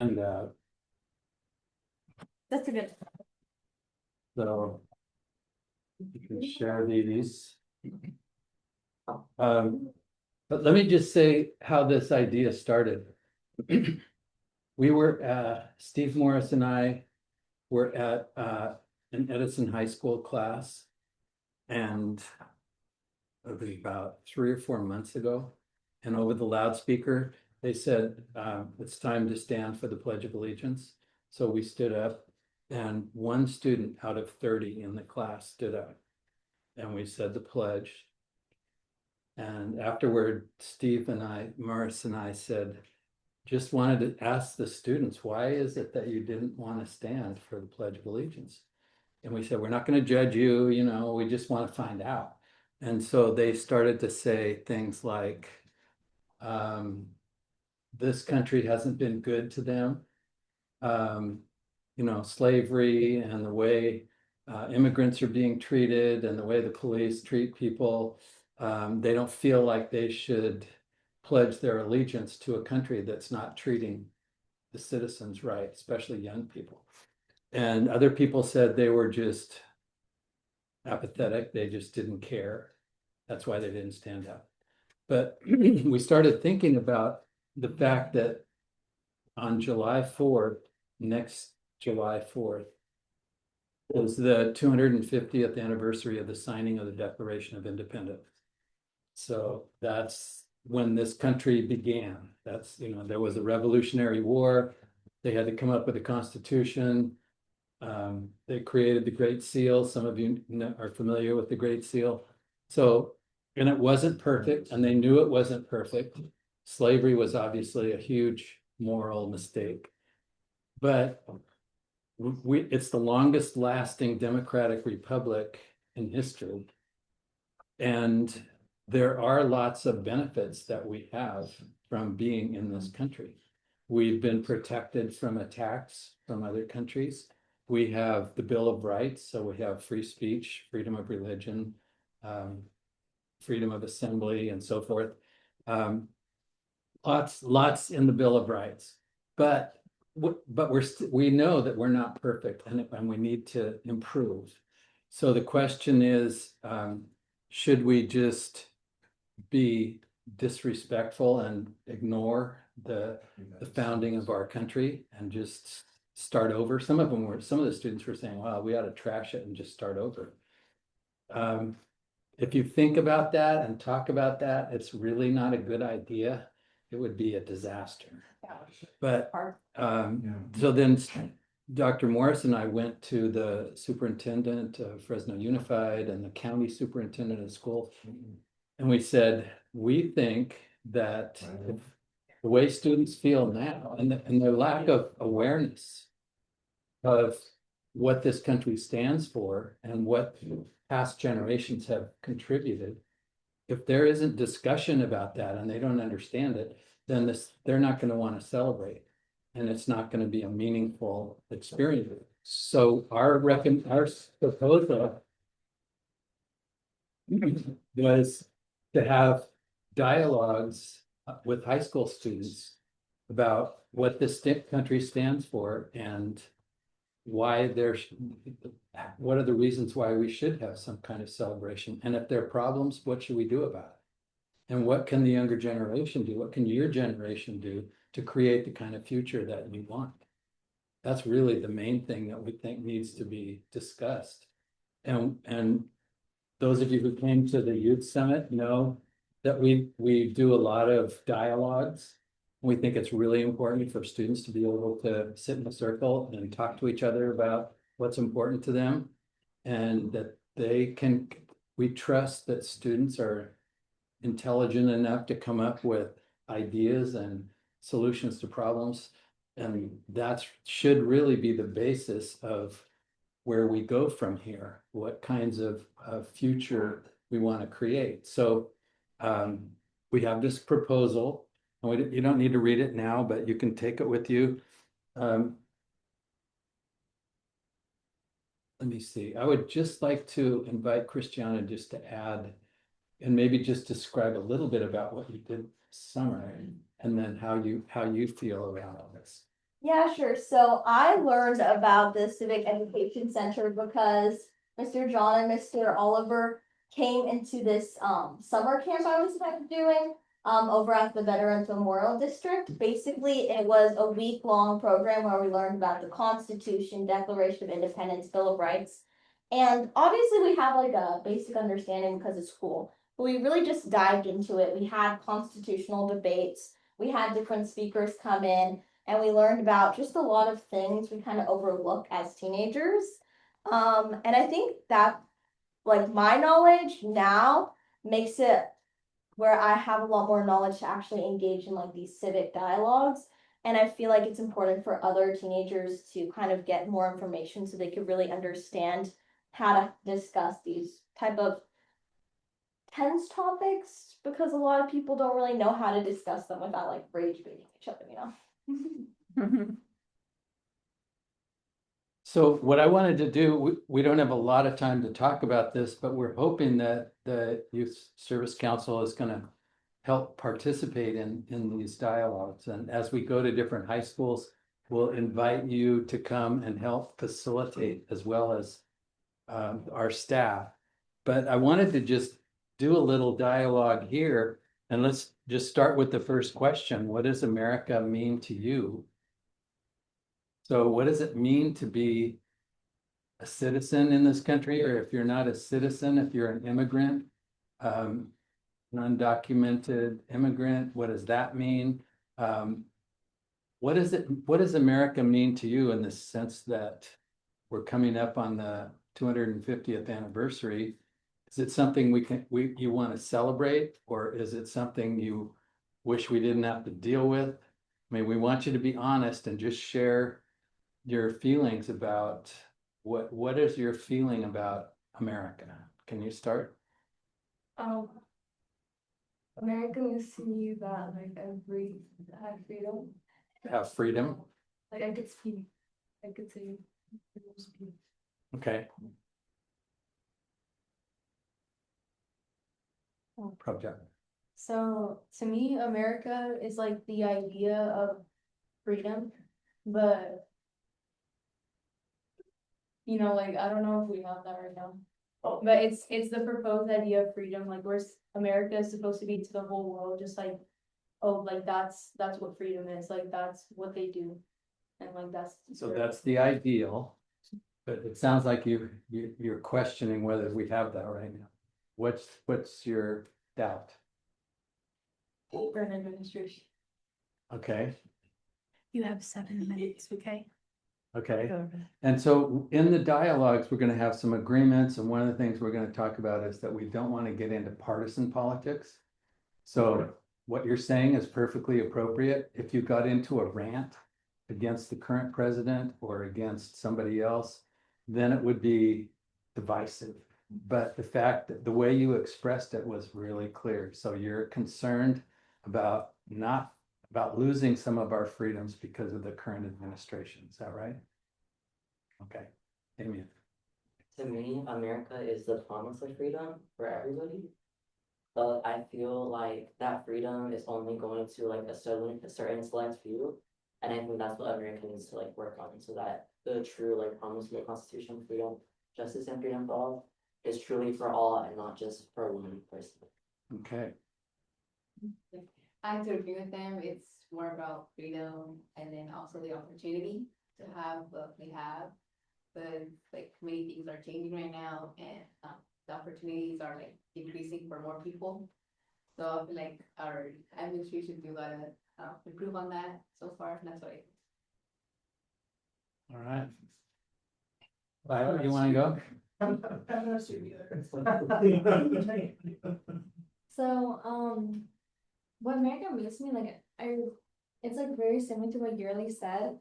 And That's a good. so you can share these. But let me just say how this idea started. We were, Steve Morris and I were at an Edison High School class, and it was about 3 or 4 months ago. And over the loudspeaker, they said, it's time to stand for the Pledge of Allegiance. So we stood up, and one student out of 30 in the class stood up, and we said the pledge. And afterward, Steve and I, Morris and I said, just wanted to ask the students, why is it that you didn't want to stand for the Pledge of Allegiance? And we said, we're not going to judge you, we just want to find out. And so they started to say things like, this country hasn't been good to them. Slavery and the way immigrants are being treated and the way the police treat people. They don't feel like they should pledge their allegiance to a country that's not treating the citizens right, especially young people. And other people said they were just apathetic. They just didn't care. That's why they didn't stand up. But we started thinking about the fact that on July 4th, next July 4th, was the 250th anniversary of the signing of the Declaration of Independence. So that's when this country began. That's, there was a Revolutionary War. They had to come up with a constitution. They created the Great Seal. Some of you are familiar with the Great Seal. So, and it wasn't perfect, and they knew it wasn't perfect. Slavery was obviously a huge moral mistake, but it's the longest lasting democratic republic in history. And there are lots of benefits that we have from being in this country. We've been protected from attacks from other countries. We have the Bill of Rights, so we have free speech, freedom of religion, freedom of assembly, and so forth. Lots in the Bill of Rights, but we know that we're not perfect, and we need to improve. So the question is, should we just be disrespectful and ignore the founding of our country and just start over? Some of the students were saying, wow, we ought to trash it and just start over. If you think about that and talk about that, it's really not a good idea. It would be a disaster. But so then Dr. Morris and I went to the superintendent of Fresno Unified and the county superintendent of school. And we said, we think that the way students feel now and their lack of awareness of what this country stands for and what past generations have contributed, if there isn't discussion about that and they don't understand it, then they're not going to want to celebrate, and it's not going to be a meaningful experience. So our proposal was to have dialogues with high school students about what this country stands for and why what are the reasons why we should have some kind of celebration, and if there are problems, what should we do about it? And what can the younger generation do? What can your generation do to create the kind of future that you want? That's really the main thing that we think needs to be discussed. And those of you who came to the youth summit know that we do a lot of dialogues. We think it's really important for students to be able to sit in a circle and talk to each other about what's important to them, and that we trust that students are intelligent enough to come up with ideas and solutions to problems. And that should really be the basis of where we go from here, what kinds of future we want to create. So we have this proposal, and you don't need to read it now, but you can take it with you. Let me see. I would just like to invite Christiana just to add and maybe just describe a little bit about what you did this summer, and then how you feel around all this. Yeah, sure. So I learned about the Civic Education Center because Mr. John and Mr. Oliver came into this summer camp I was doing over at the Veterans Memorial District. Basically, it was a week-long program where we learned about the Constitution, Declaration of Independence, Bill of Rights. And obviously we have like a basic understanding because it's school. But we really just dived into it. We had constitutional debates. We had different speakers come in and we learned about just a lot of things we kind of overlook as teenagers. And I think that like my knowledge now makes it where I have a lot more knowledge to actually engage in like these civic dialogues. And I feel like it's important for other teenagers to kind of get more information so they could really understand how to discuss these type of tense topics because a lot of people don't really know how to discuss them without like rage baiting each other, So what I wanted to do, we don't have a lot of time to talk about this, but we're hoping that the Youth Service Council is going to help participate in these dialogues. And as we go to different high schools, we'll invite you to come and help facilitate as well as our staff. But I wanted to just do a little dialogue here. And let's just start with the first question. What does America mean to you? So what does it mean to be a citizen in this country? Or if you're not a citizen, if you're an immigrant, um, an undocumented immigrant, what does that mean? What does America mean to you in the sense that we're coming up on the 250th anniversary? Is it something you want to celebrate, or is it something you wish we didn't have to deal with? I mean, we want you to be honest and just share your feelings about what is your feeling about America? Can you start? Um, America means to me that like I have freedom. Have freedom? Like I could speak. I could say speak. Okay. Project. So to me, America is like the idea of freedom, but like I don't know if we have that right now. But it's the proposed idea of freedom, like America is supposed to be to the whole world, just like oh, like that's what freedom is, like that's what they do, and like that's So that's the ideal, but it sounds like you're questioning whether we have that right now. What's your doubt? current administration. Okay, You have 7 minutes, okay? okay. Go over that. And so in the dialogues, we're gonna have some agreements, and one of the things we're gonna talk about is that we don't want to get into partisan politics. So what you're saying is perfectly appropriate. If you got into a rant against the current president or against somebody else, then it would be divisive. But the fact that the way you expressed it was really clear. So you're concerned about not about losing some of our freedoms because of the current administration. Is that right? Okay. Amen. To me, America is the promise of freedom for everybody. But I feel like that freedom is only going to like a certain select few. And I think that's what America needs to like work on so that the true like promise of the Constitution, freedom, justice, and freedom for all is truly for all and not just for one person. Okay. I have to agree with them. It's more about freedom and then also the opportunity to have what we have. But like many things are changing right now and the opportunities are like increasing for more people. So I feel like our administration do gotta improve on that so far. And that's what All right. Violet, you want to go? So, what America means to me, like it's like very similar to what Yearly said,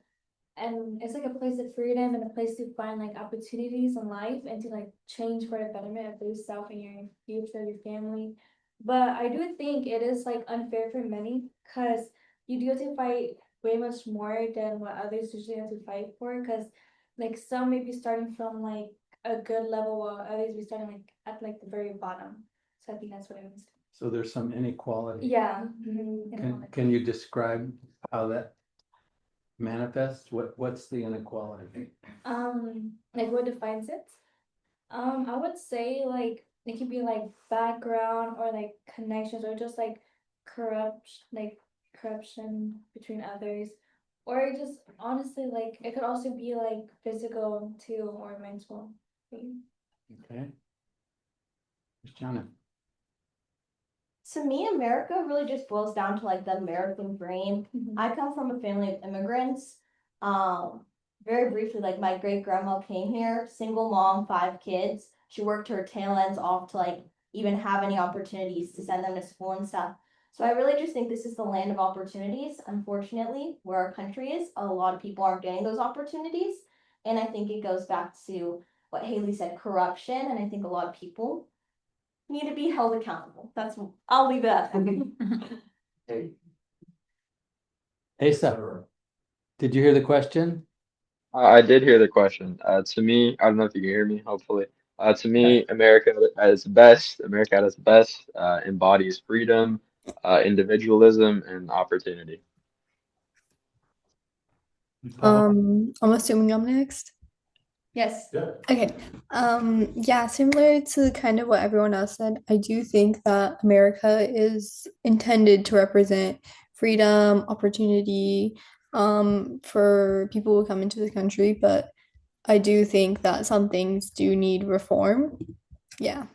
and it's like a place of freedom and a place to find like opportunities in life and to like change for the betterment of yourself and your future, your family. But I do think it is like unfair for many because you do have to fight way much more than what others usually have to fight for. Because like some may be starting from like a good level while others be starting like at like the very bottom. So I think that's what it means. So there's some inequality. Yeah. Can you describe how that? manifest? What's the inequality? Like what defines it? I would say like it could be like background or like connections or just like corruption between others. Or just honestly like it could also be like physical too or mental. Okay. Christiana. To me, America really just boils down to like the American dream. I come from a family of immigrants. Very briefly, like my great grandma came here, single mom, 5 kids. She worked her tail ends off to like even have any opportunities to send them to school and stuff. So I really just think this is the land of opportunities. Unfortunately, where our country is, a lot of people aren't getting those opportunities. And I think it goes back to what Haley said, corruption. And I think a lot of people need to be held accountable. I'll leave it at that. Asa, did you hear the question? I did hear the question. To me, I don't know if you can hear me, hopefully. To me, America at its best, embodies freedom, individualism, and opportunity. I'm assuming I'm next. Yes. Okay. Yeah, similar to kind of what everyone else said, I do think that America is intended to represent freedom, opportunity, for people who come into the country, but I do think that some things do need reform. Yeah.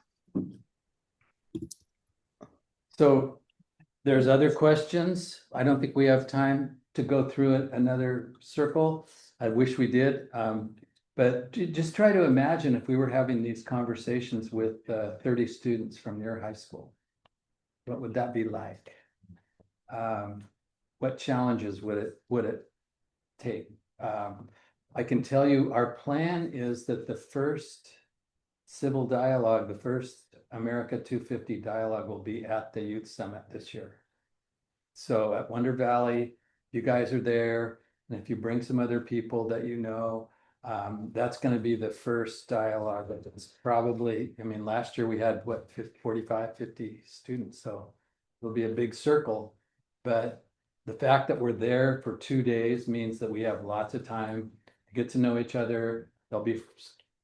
So there's other questions. I don't think we have time to go through it another circle. I wish we did. But just try to imagine if we were having these conversations with 30 students from your high school. What would that be like? What challenges would it take? I can tell you our plan is that the first civil dialogue, the first America 250 dialogue will be at the Youth Summit this year. So at Wonder Valley, you guys are there, and if you bring some other people that you know, that's going to be the first dialogue. It's probably, I mean, last year we had what, 45, 50 students, so it'll be a big circle. But the fact that we're there for 2 days means that we have lots of time to get to know each other. There'll be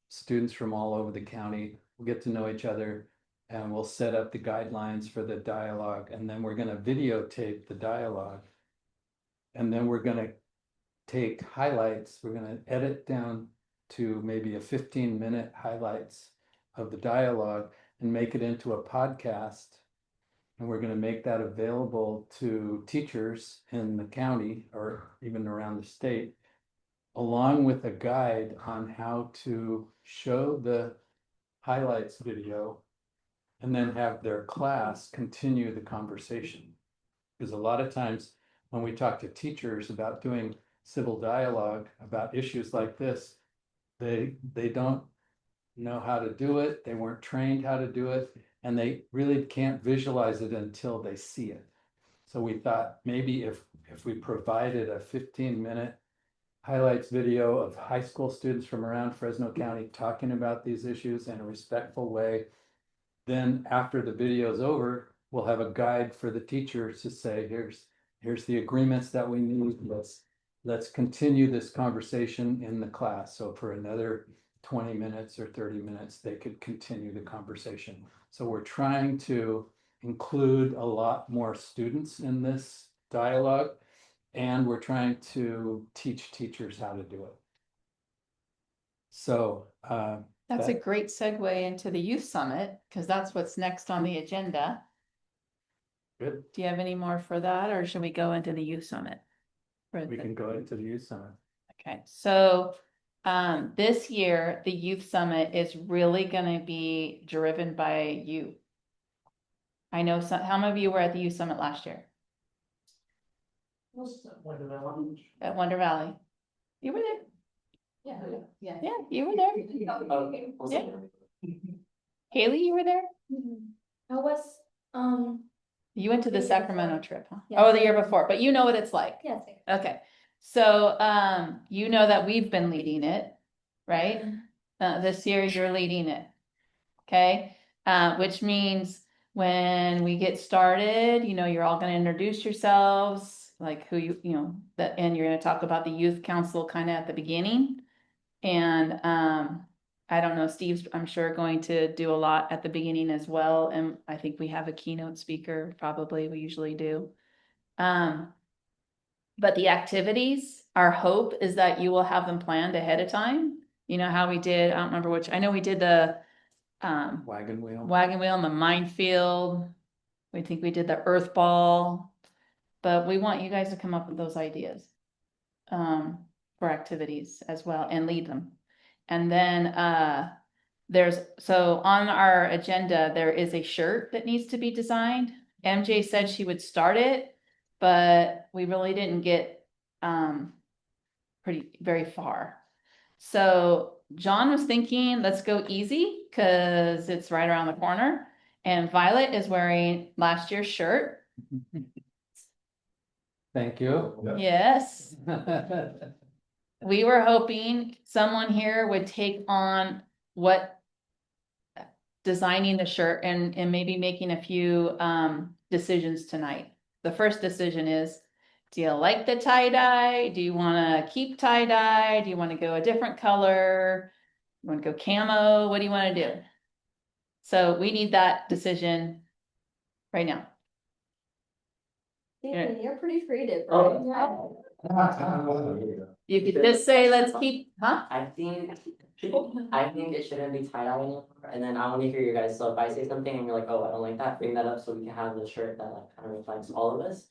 students from all over the county. We'll get to know each other, and we'll set up the guidelines for the dialogue, and then we're going to videotape the dialogue. And then we're going to take highlights. We're going to edit down to maybe a 15-minute highlights of the dialogue and make it into a podcast. And we're going to make that available to teachers in the county or even around the state, along with a guide on how to show the highlights video and then have their class continue the conversation. Because a lot of times when we talk to teachers about doing civil dialogue about issues like this, they don't know how to do it. They weren't trained how to do it, and they really can't visualize it until they see it. So we thought maybe if we provided a 15-minute highlights video of high school students from around Fresno County talking about these issues in a respectful way, then after the video is over, we'll have a guide for the teachers to say, here's the agreements that we need. Let's continue this conversation in the class. So for another 20 minutes or 30 minutes, they could continue the conversation. So we're trying to include a lot more students in this dialogue, and we're trying to teach teachers how to do it. So That's a great segue into the youth summit, because that's what's next on the agenda. good. Do you have any more for that, or should we go into the youth summit? We can go into the youth summit. Okay, so this year, the youth summit is really gonna be driven by you. I know some, how many of you were at the youth summit last year? At Wonder Valley? You were there? Yeah. Yeah, you were there. Yeah. Haley, you were there? I was You went to the The year Sacramento before. trip, huh? Yes. Oh, the year before, but you know what it's like. yes. Okay, so you know that we've been leading it, right? This year you're leading it. Okay, which means when we get started, you know, you're all gonna introduce yourselves, like who you know, that, and you're gonna talk about the youth council kind of at the beginning. And, I don't know, Steve's, I'm sure, going to do a lot at the beginning as well, and I think we have a keynote speaker, probably, we usually do. But the activities, our hope is that you will have them planned ahead of time. You know how we did, I don't remember which, I know we did the Wagon wheel. wagon wheel and the minefield. We think we did the earth ball, but we want you guys to come up with those ideas for activities as well and lead them. And then so on our agenda, there is a shirt that needs to be designed. MJ said she would start it, but we really didn't get very far. So John was thinking, let's go easy because it's right around the corner. And Violet is wearing last year's shirt. Thank you. Yes. We were hoping someone here would take on designing the shirt and maybe making a few decisions tonight. The first decision is, do you like the tie-dye? Do you want to keep tie-dye? Do you want to go a different color? You want to go camo? What do you want to do? So we need that decision right now. Stephen, you're pretty creative, Oh. right? You could just say, let's keep, huh? I think it shouldn't be tie dye anymore, and then I want to hear you guys. So if I say something and you're like, "Oh, I don't like that," bring that up so we can have the shirt that like kind of reflects all of us.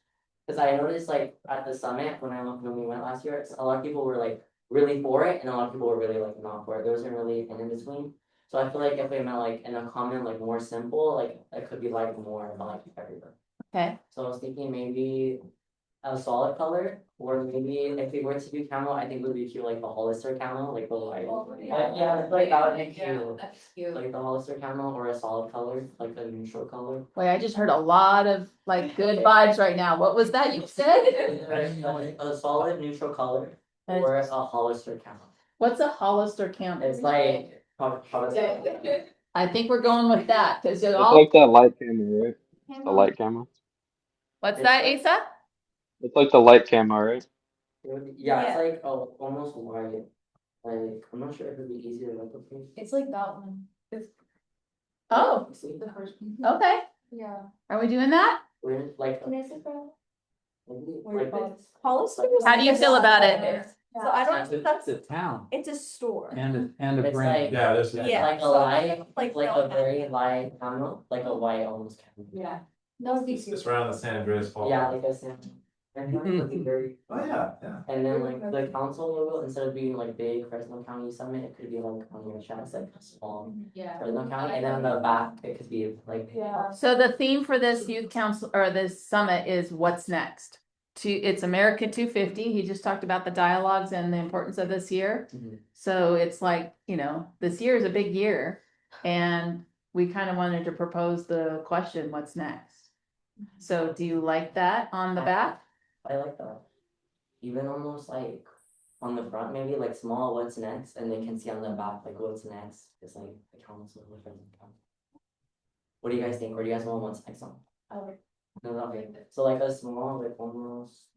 Because I noticed like at the summit when we went last year, a lot of people were like really for it, and a lot of people were really like not for it. There wasn't really an in between. So I feel like if we meant like in a comment like more simple, like it could be like more about like everywhere. Okay. So I was thinking maybe a solid color, or maybe if we were to do camo, I think it would be cute like the Hollister camo, like the light. Yeah, like that would be cute. That's cute. Like the Hollister camo or a solid color, like a neutral color. Wait, I just heard a lot of like good vibes right now. What was that you said? A solid neutral color or a Hollister camo. What's a Hollister camo? It's like I think we're going with that because It's like that light camera, right? The light camera. What's that, Asa? It's like the light camera, right? yeah, it's like almost white. Like I'm not sure if it'd be easier to replicate. It's like that one. Oh, See? The first one. okay. Yeah. Are we doing that? We're like Can I say that? like this. Hollister? How do you feel about it? So I don't, that's, It's a town it's a store. and a It's brand. like there's. Yeah. like a so I light, don't, like know a that. very light camo, like a white almost camo. Yeah. That would be cute. It's around the San Andreas Fault. Yeah, like I said. And that would be very. Oh, yeah, yeah. And then like the council logo, instead of being like big Fresno County Summit, it could be like on your chest, like small Yeah. Fresno County, and then on the back, it could be like. Yeah. So the theme for this youth council or this summit is what's next? It's America 250. He just talked about the dialogues and the importance of this year. Mhm. So it's like, you know, this year is a big year and we kind of wanted to propose the question, what's next? So do you like that on the back? I like that. Even almost like on the front, maybe like small, what's next, and they can see on the back, like what's next, it's like the council with Fresno County. What do you guys think, or do you guys want what's next on? I like. No, okay, so like a small, like almost.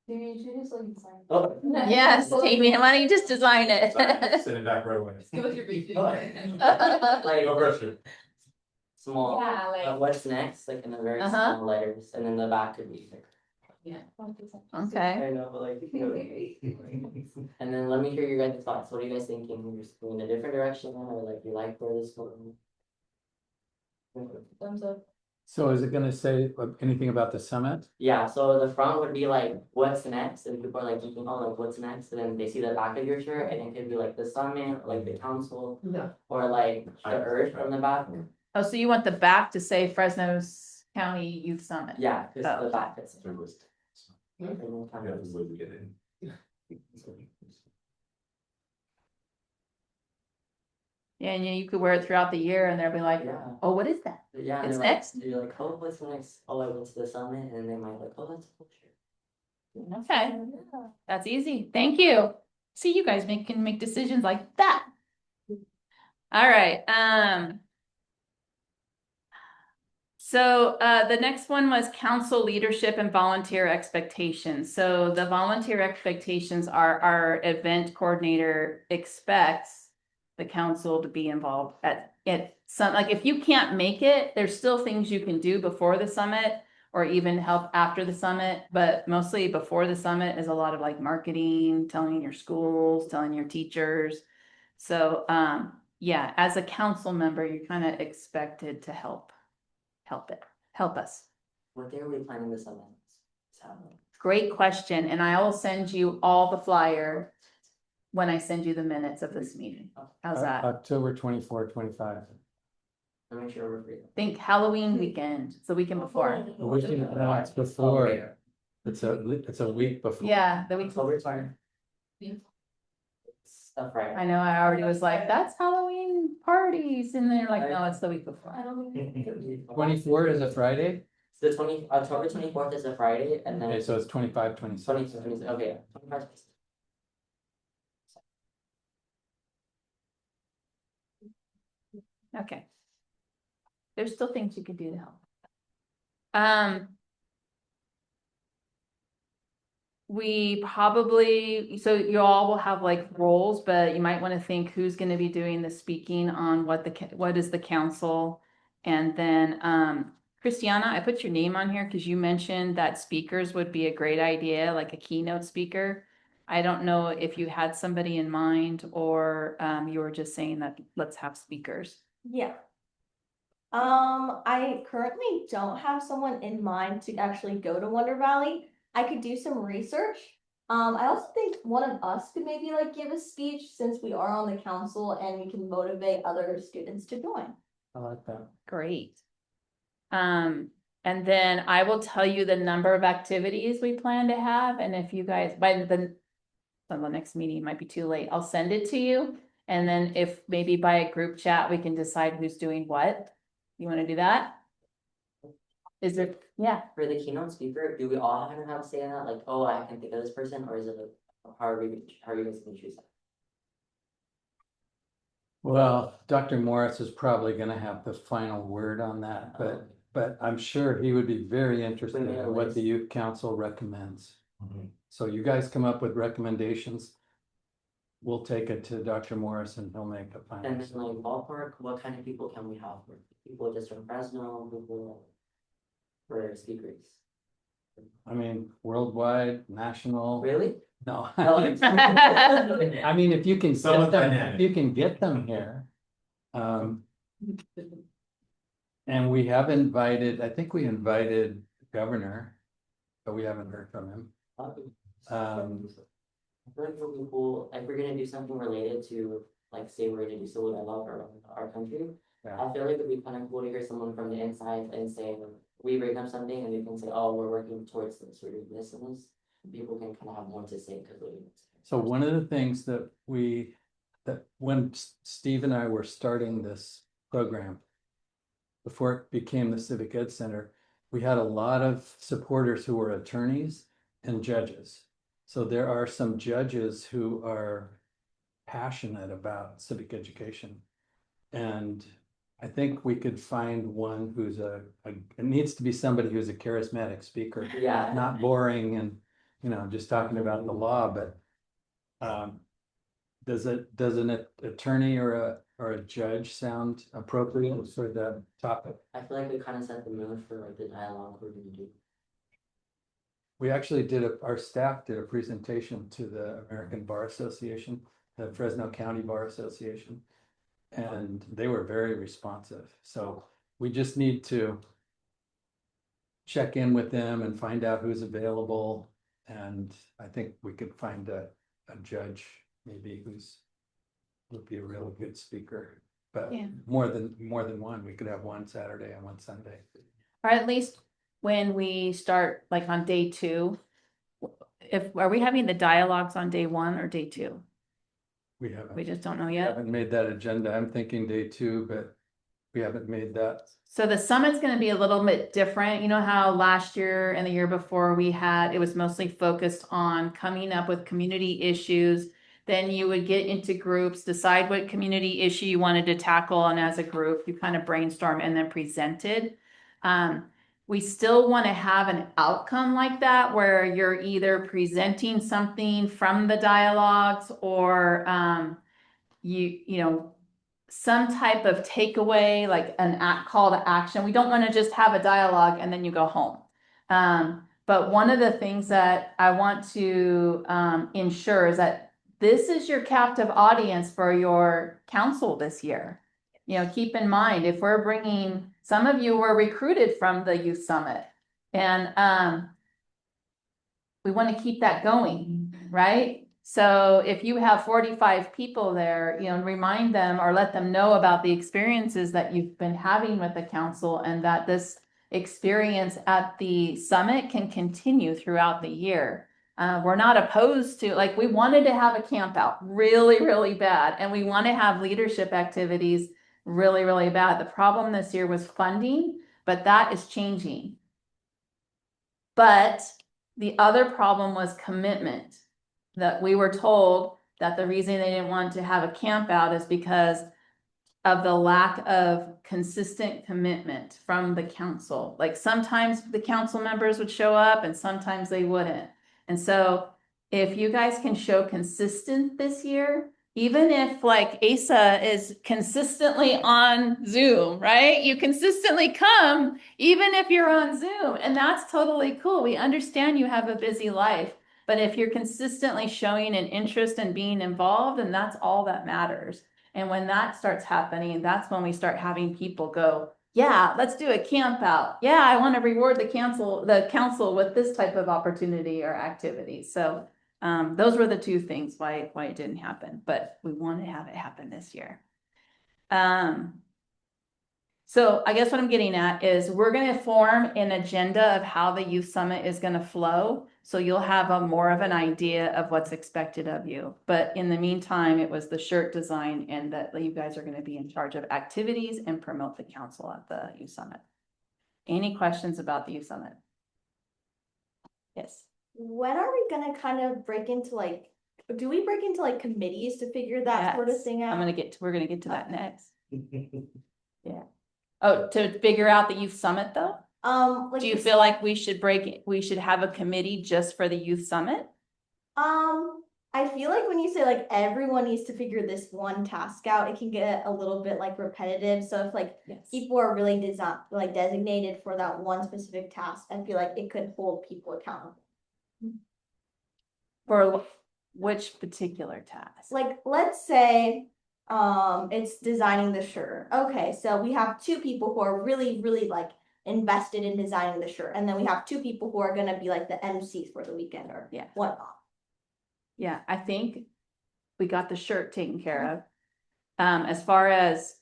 Maybe you should just like design. Oh. Yes, Tammy, why don't you just design it? Sitting back right away. Give us your big. Like No pressure. small, Yeah, like. what's next, like in the very Uh-huh. small letters, and then the back could be like. Okay. I know, but like, and then let me hear your guys' thoughts, what are you guys thinking, you're just going a different direction, or like you like where this going? Thumbs up. So is it gonna say anything about the summit? Yeah, so the front would be like, what's next, and people are like thinking, oh, like, what's next, and then they see the back of your shirt, and it could be like the summit, or like the council, Yeah. or like the earth from the back. Oh, so you want the back to say Fresno's County Youth Summit? Yeah, cause Oh. the back fits. Yeah, and you could wear it throughout the year and they'll be like, Yeah, oh, what is that? yeah, and It's they're like, next? you're like, oh, what's next, oh, I went to the summit, and they might like, oh, that's a cool shirt. Okay, that's easy. Thank you. See, you guys can make decisions like that. All right, So the next one was council leadership and volunteer expectations. So the volunteer expectations are our event coordinator expects the council to be involved at some, like if you can't make it, there's still things you can do before the summit or even help after the summit, but mostly before the summit is a lot of like marketing, telling your schools, telling your teachers. So yeah, as a council member, you're kind of expected to help us. What day are we planning the summit? Great question, and I will send you all the flyer when I send you the minutes of this meeting. How's that? October 24, 25. I'll make sure we're free. Think Halloween weekend, it's the weekend before. The weekend, no, it's before. It's a week before. Yeah, the week October before. It's a Friday. I know, I already was like, that's Halloween parties, and they're like, no, it's the week I before. don't think. 24 is a Friday? October 24th is a Friday, and then Okay, so it's 25, 26. 20, okay, 25. Okay. There's still things you can do to help. We probably, so you all will have like roles, but you might want to think who's going to be doing the speaking on what is the council. And then, Christiana, I put your name on here because you mentioned that speakers would be a great idea, like a keynote speaker. I don't know if you had somebody in mind or you were just saying that let's have speakers. Yeah. I currently don't have someone in mind to actually go to Wonder Valley. I could do some research. I also think one of us could maybe like give a speech since we are on the council and we can motivate other students to join. I like that. Great. And then I will tell you the number of activities we plan to have, and if you guys, by the next meeting, it might be too late, I'll send it to you. And then if maybe by a group chat, we can decide who's doing what. You want to do that? Is there, yeah. For the keynote speaker, do we all have a say in that? Like, oh, I can think of this person, or is it like, how are you guys gonna choose that? Well, Dr. Morris is probably gonna have the final word on that, but I'm sure he would be very interested made a in what list. the youth council recommends. So you guys come up with recommendations. We'll take it to Dr. Morris and he'll make a final. And then like ballpark, what kind of people can we have? People just from Fresno, people for speakers? I mean, worldwide, national. Really? No. No. I mean, if you can Somewhat get them, dynamic. if you can get them here. And we have invited, I think we invited the governor, but we haven't heard from him. I feel like it would be cool, if we're gonna do something related to, like, say we're gonna do civil dialogue around our country. Yeah. I feel like it'd be kind of cool to hear someone from the inside and say, we bring up something and we can say, oh, we're working towards this, we're doing this and this. People can kind of have more to say because we. So one of the things that when Steve and I were starting this program, before it became the Civic Ed Center, we had a lot of supporters who were attorneys and judges. So there are some judges who are passionate about civic education. And I think we could find one who's it needs to be somebody who's a charismatic speaker. Yeah. Not boring and, just talking about the law, but does an attorney or a judge sound appropriate for the topic? I feel like we kind of set the mood for like the dialogue we're gonna do. We actually our staff did a presentation to the American Bar Association, the Fresno County Bar Association, and they were very responsive. So we just need to check in with them and find out who's available. And I think we could find a judge maybe would be a really good speaker. But Yeah. more than one, we could have one Saturday and one Sunday. Or at least when we start, like on day 2, are we having the dialogues on day 1 or day 2? We haven't. We just don't know We yet. haven't made that agenda. I'm thinking day 2, but we haven't made that. So the summit's going to be a little bit different. You know how last year and the year before it was mostly focused on coming up with community issues. Then you would get into groups, decide what community issue you wanted to tackle. And as a group, you kind of brainstorm and then presented. We still want to have an outcome like that where you're either presenting something from the dialogues or you know, some type of takeaway, like an call to action. We don't want to just have a dialogue and then you go home. But one of the things that I want to ensure is that this is your captive audience for your council this year. You know, keep in mind, if we're bringing, some of you were recruited from the youth summit, and we want to keep that going, right? So if you have 45 people there, you know, remind them or let them know about the experiences that you've been having with the council, and that this experience at the summit can continue throughout the year. We're not opposed to, like, we wanted to have a camp out really, really bad, and we want to have leadership activities really, really bad. The problem this year was funding, but that is changing. But the other problem was commitment. That we were told that the reason they didn't want to have a camp out is because of the lack of consistent commitment from the council. Like sometimes the council members would show up and sometimes they wouldn't. And so if you guys can show consistent this year, even if like Asa is consistently on Zoom, right? You consistently come, even if you're on Zoom, and that's totally cool. We understand you have a busy life, but if you're consistently showing an interest in being involved, and that's all that matters. And when that starts happening, that's when we start having people go, yeah, let's do a camp out. Yeah, I want to reward the council with this type of opportunity or activity. So those were the two things why it didn't happen, but we want to have it happen this year. So I guess what I'm getting at is we're going to form an agenda of how the youth summit is going to flow. So you'll have more of an idea of what's expected of you. But in the meantime, it was the shirt design and that you guys are going to be in charge of activities and promote the council at the youth summit. Any questions about the youth summit? Yes. When are we gonna kind of break into like, do we break into like committees to figure that sort of Yes. thing out? We're gonna get to that next. Yeah. Oh, to figure out the youth summit though? Like Do you this- feel like we should have a committee just for the youth summit? I feel like when you say like everyone needs to figure this one task out, it can get a little bit like repetitive. So if like Yes. people are really designated for that one specific task, I feel like it could hold people accountable. For which particular task? Like, let's say, it's designing the shirt. Okay, so we have two people who are really, really like invested in designing the shirt, and then we have two people who are gonna be like the MCs for the weekend or Yeah. whatnot. Yeah, I think we got the shirt taken care of. As far as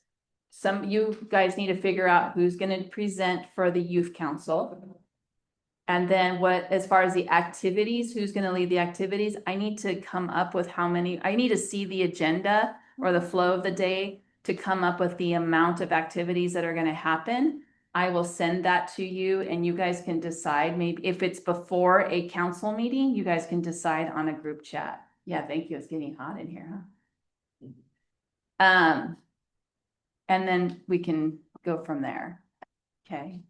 you guys need to figure out who's gonna present for the youth council. And then as far as the activities, who's gonna lead the activities, I need to come up with I need to see the agenda or the flow of the day to come up with the amount of activities that are gonna happen. I will send that to you and you guys can decide, maybe if it's before a council meeting, you guys can decide on a group chat. Yeah, thank you. It's getting hot in here, huh? And then we can go from there. Okay.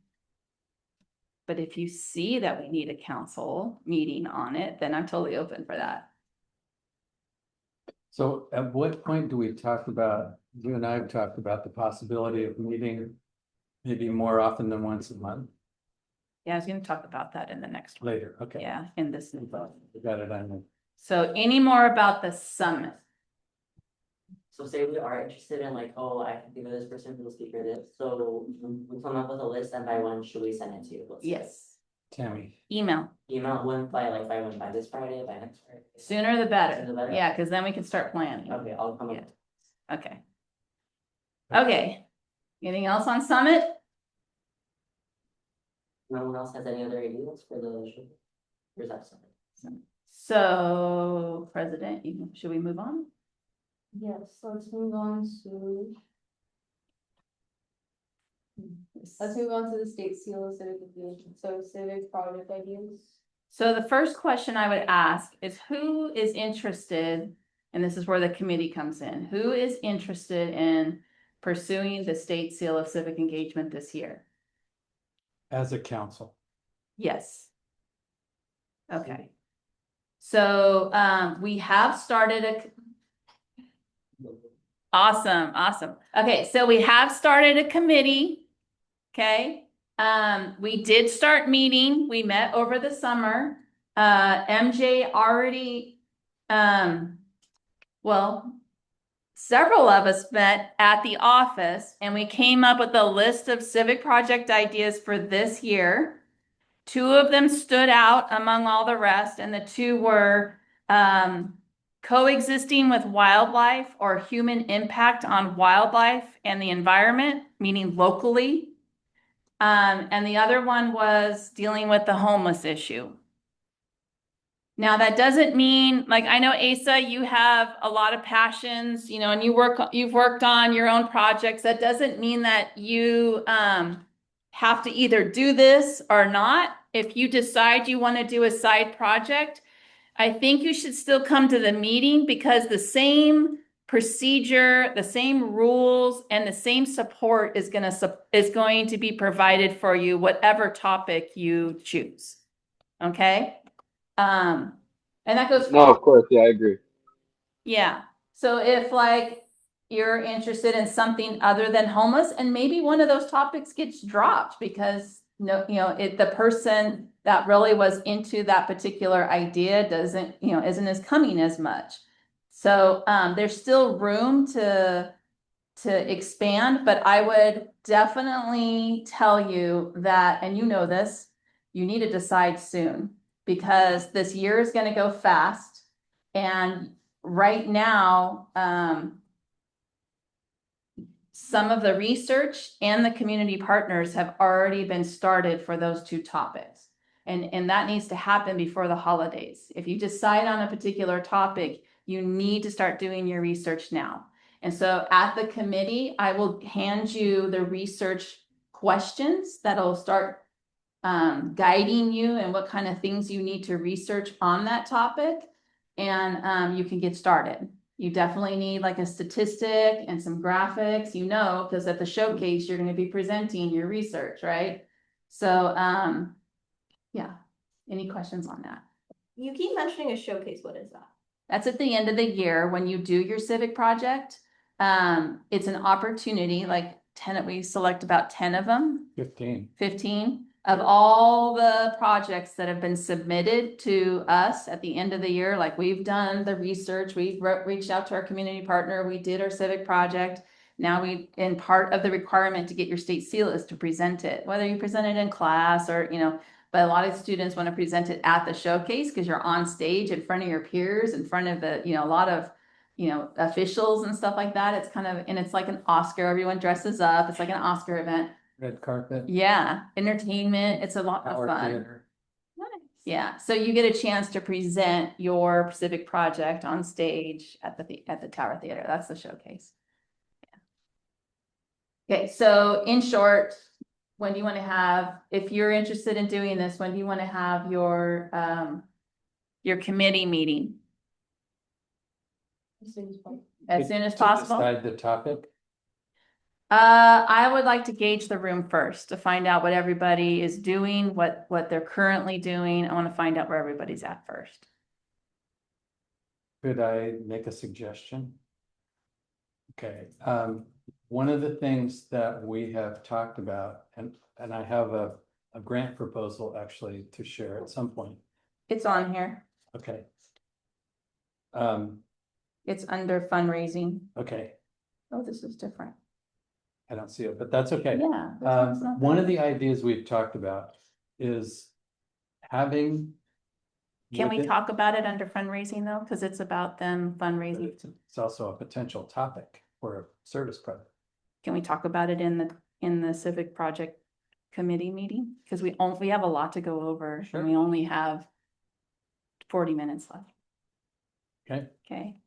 But if you see that we need a council meeting on it, then I'm totally open for that. So at what point do we talk about, you and I have talked about the possibility of meeting maybe more often than once a month Yeah, I was gonna talk about that in the next one. later? Okay. Yeah, in this. We got it on. So any more about the summit? So say we are interested in like, oh, I can think of this person who will speak for this, so we come up with a list, and by when should we send it to you? Let's say. Yes, Tammy, email. Email when by this Friday, by next Friday? Sooner the better. Sooner the better? Yeah, because then we can start planning. Okay, I'll come up. Yeah. Okay. Okay. Anything else on summit? No one else has any other ideas for the show? Or is that something? So, President, should we move on? Yes, let's move on to the state seal of civic engagement, so civic project ideas. So the first question I would ask is who is interested, and this is where the committee comes in, who is interested in pursuing the state seal of civic engagement this year? as a council. Yes. Okay. So, we have started awesome, awesome. Okay, so we have started a committee. Okay, we did start meeting. We met over the summer. MJ already, well, several of us met at the office and we came up with a list of civic project ideas for this year. Two of them stood out among all the rest, and the two were coexisting with wildlife or human impact on wildlife and the environment, meaning locally. And the other one was dealing with the homeless issue. Now, that doesn't mean, like, I know Asa, you have a lot of passions, you know, and you've worked on your own projects. That doesn't mean that you have to either do this or not. If you decide you want to do a side project, I think you should still come to the meeting, because the same procedure, the same rules, and the same support is going to be provided for you, whatever topic you choose. Okay? And that goes No, of course, yeah, I agree. yeah. So if like you're interested in something other than homeless, and maybe one of those topics gets dropped because the person that really was into that particular idea isn't as coming as much. So there's still room to expand, but I would definitely tell you that, and you know this, you need to decide soon, because this year is going to go fast. And right now, some of the research and the community partners have already been started for those two topics. And that needs to happen before the holidays. If you decide on a particular topic, you need to start doing your research now. And so at the committee, I will hand you the research questions that'll start guiding you and what kind of things you need to research on that topic. And you can get started. You definitely need like a statistic and some graphics, because at the showcase, you're going to be presenting your research, right? So, yeah. Any questions on that? You keep mentioning a showcase. What is that? That's at the end of the year when you do your civic project. It's an opportunity, like we select about 10 of them. 15 of all the projects that have been submitted to us at the end of the year. Like, we've done the research, we've reached out to our community partner, we did our civic project. Now in part of the requirement to get your state seal is to present it, whether you present it in class or, but a lot of students want to present it at the showcase because you're on stage in front of your peers, in front of the, a lot of, officials and stuff like that. It's and it's like an Oscar, everyone dresses up. It's like an Oscar event. Red carpet. Yeah, entertainment. It's a lot of fun. Theater. Nice. Yeah, so you get a chance to present your civic project on stage at the Tower Theater. That's the showcase. Yeah. Okay, so in short, when do you want to have, if you're interested in doing this, when do you want to have your committee meeting? As soon as possible. As soon as To possible? decide the topic. I would like to gauge the room first to find out what everybody is doing, what they're currently doing. I want to find out where everybody's at first. Could I make a suggestion? Okay, one of the things that we have talked about, and I have a grant proposal actually to share at some point. It's on here. Okay. It's under fundraising. Okay, Oh, this is different. I don't see it, but that's okay. Yeah. this one's not One that. of the ideas we've talked about is having. Can we within- talk about it under fundraising though? Because it's about them but fundraising. It's also a potential topic for a service project. Can we talk about it in the civic project committee meeting? Because we have a lot to go over Sure. and we only have 40 minutes left. Okay, Okay.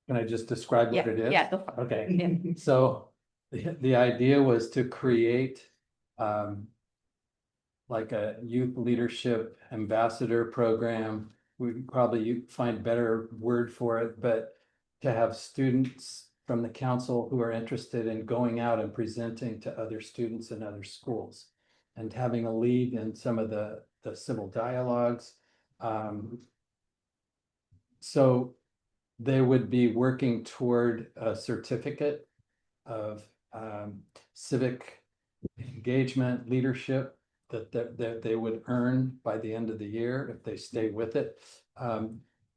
can I just describe what Yeah, it is? yeah, go for it. Okay. Yeah. So the idea was to create like a youth leadership ambassador program. We probably find better word for it, but to have students from the council who are interested in going out and presenting to other students in other schools. and having a lead in some of the civil dialogues. So they would be working toward a certificate of civic engagement leadership that they would earn by the end of the year if they stay with it.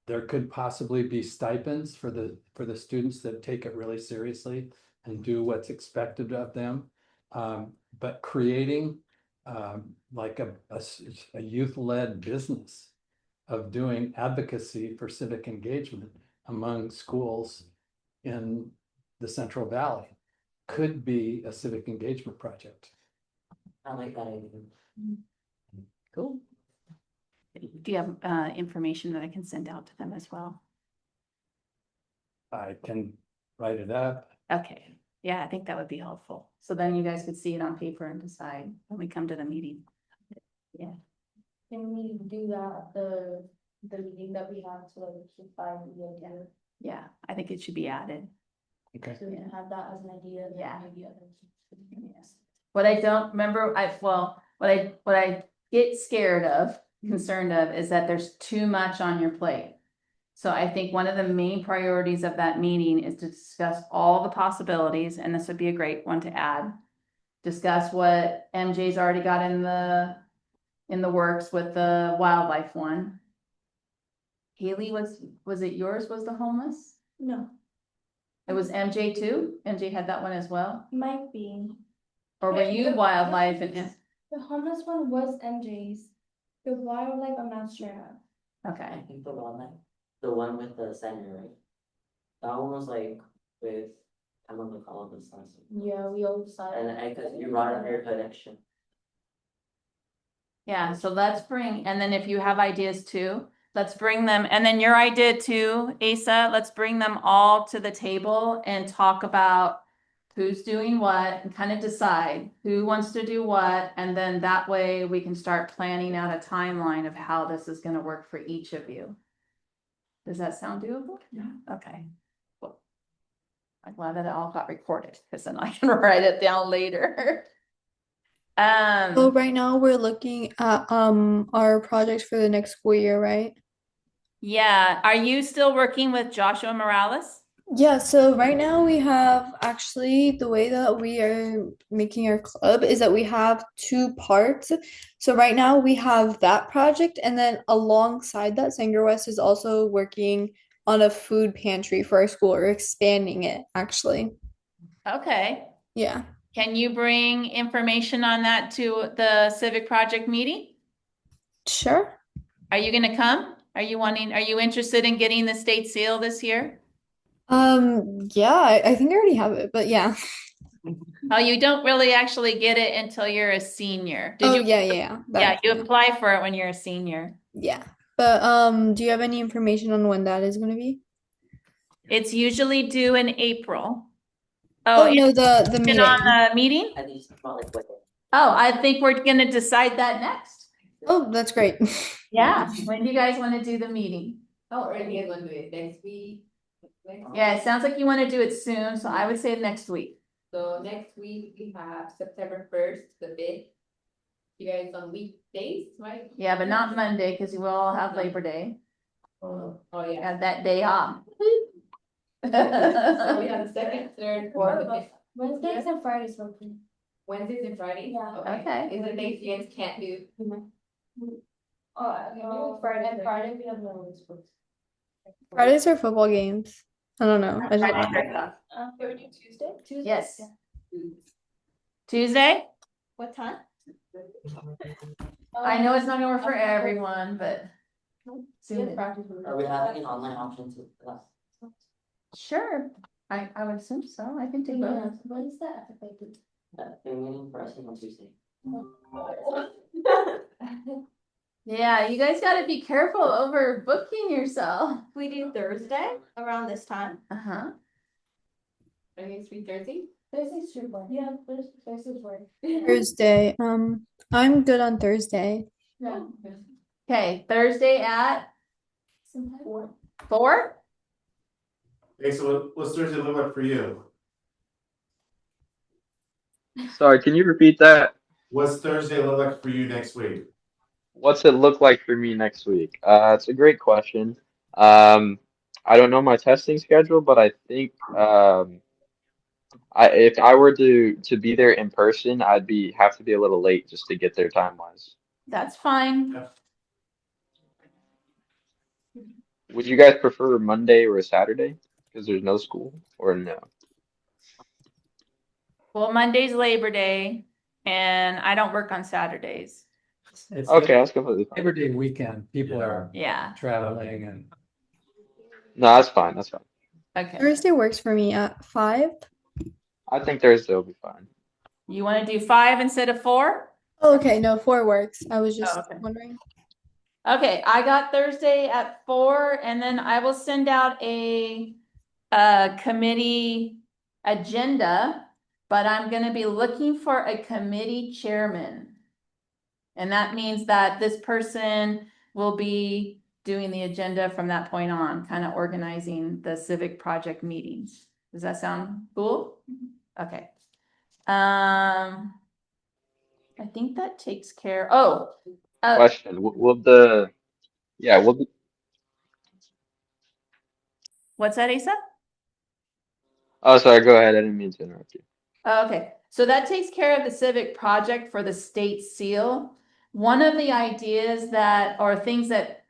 There could possibly be stipends for the students that take it really seriously and do what's expected of them. But creating like a youth-led business of doing advocacy for civic engagement among schools in the Central Valley could be a civic engagement project. I like that idea. Cool. Do you have information that I can send out to them as well? I can write it up. Okay, yeah, I think that would be helpful. So then you guys could see it on paper and decide when we come to the meeting. Yeah, Can we do that, the meeting that we have to like keep by the agenda? yeah, I think it should be added. Okay. So we can have that as an idea. and then Yeah. maybe others. Yes. What I don't remember, what I get scared of, concerned of, is that there's too much on your plate. So I think one of the main priorities of that meeting is to discuss all the possibilities, and this would be a great one to add. Discuss what MJ's already got in the works with the wildlife one. Haley, was it yours was the homeless? No, It was MJ too? MJ had that one as well? might be. Or were you wildlife and, The homeless one was MJ's. The wildlife, I'm not sure. I okay, think the one with the center, right? That one was like with, I don't know all of the stuff. Yeah, we all decided. And cause you brought up your connection. yeah, so let's bring, and then if you have ideas too, let's bring them, and then your idea too, Asa, let's bring them all to the table and talk about who's doing what and kind of decide who wants to do what, and then that way we can start planning out a timeline of how this is gonna work for each of you. Does that sound doable? Yeah. Okay. Cool. I'm glad that it all got recorded, because then I can write it down later. So right now we're looking at our projects for the next school year, right? Yeah, are you still working with Joshua Morales? Yeah, so right now we have actually the way that we are making our club is that we have two parts. So right now we have that project, and then alongside that, Sanger West is also working on a food pantry for our school, or expanding it actually. Okay, Yeah. can you bring information on that to the civic project meeting? Sure. Are you gonna come? Are you interested in getting the state seal this year? Yeah, I think I already have it, but yeah. Oh, you don't really actually get it until you're a senior. Did Oh, you? yeah. Yeah, That, you apply for it when you're a senior. yeah. But do you have any information on when that is going to be? It's usually due in April. Oh, Oh, no, the it's meeting. on the meeting? I think it's probably quicker. Oh, I think we're gonna decide that next. Oh, that's great. Yeah, when do you guys wanna do the meeting? How early you gonna do it, next week? Yeah, it sounds like you wanna do it soon, so I would say next week. So next week we have September 1st, the 5th. You guys on weekdays, right? Yeah, but not Monday, cause you will all have Labor Day. Oh, yeah. Have that day off. So we have the second, third, fourth, and fifth. Wednesdays and Fridays open. Wednesdays and Fridays? Yeah. Okay. Is it days you guys can't do? Friday we have no sports. Fridays are football games. I don't know. I Fridays just, are tough. Can we do Tuesday? Tuesday? Yes. Tuesday? What time? I know it's not gonna work for everyone, but. soon. Are we having an online option to class? Sure, I would assume so, I can do both. What is that? They're meeting for us on Tuesday. Yeah, you guys gotta be careful over booking yourself. We do Thursday around this time. Uh-huh. Okay, it's 3:30? Thursday's true one. Yeah, Thursday's work. Thursday. I'm good on Thursday. Yeah. Okay, Thursday at Sometime. 4? Okay, so what's Thursday look like for you? Sorry, can you repeat that? What's Thursday look like for you next week? What's it look like for me next week? It's a great question. Um, I don't know my testing schedule, but I think if I were to be there in person, I'd be have to be a little late just to get there time wise. That's fine. Would you guys prefer Monday or a Saturday? Because there's no school, or no? Well, Monday's Labor Day and I don't work on Saturdays. It's Okay, that's completely fine. Labor Day weekend, people are Yeah, traveling and No, that's fine. That's fine. okay. Thursday works for me at 5. I think Thursday will be fine. You want to do 5 instead of 4? Oh, okay, no, 4 works. I was just okay. wondering. Okay, I got Thursday at 4, and then I will send out a committee agenda, but I'm gonna be looking for a committee chairman. And that means that this person will be doing the agenda from that point on, kind of organizing the civic project meetings. Does that sound cool? Okay. I think that takes care. Oh, Question: yeah, will the what's that, Asa? oh, sorry, go ahead. I didn't mean to interrupt you. Okay, so that takes care of the civic project for the state seal. One of the ideas that, or things that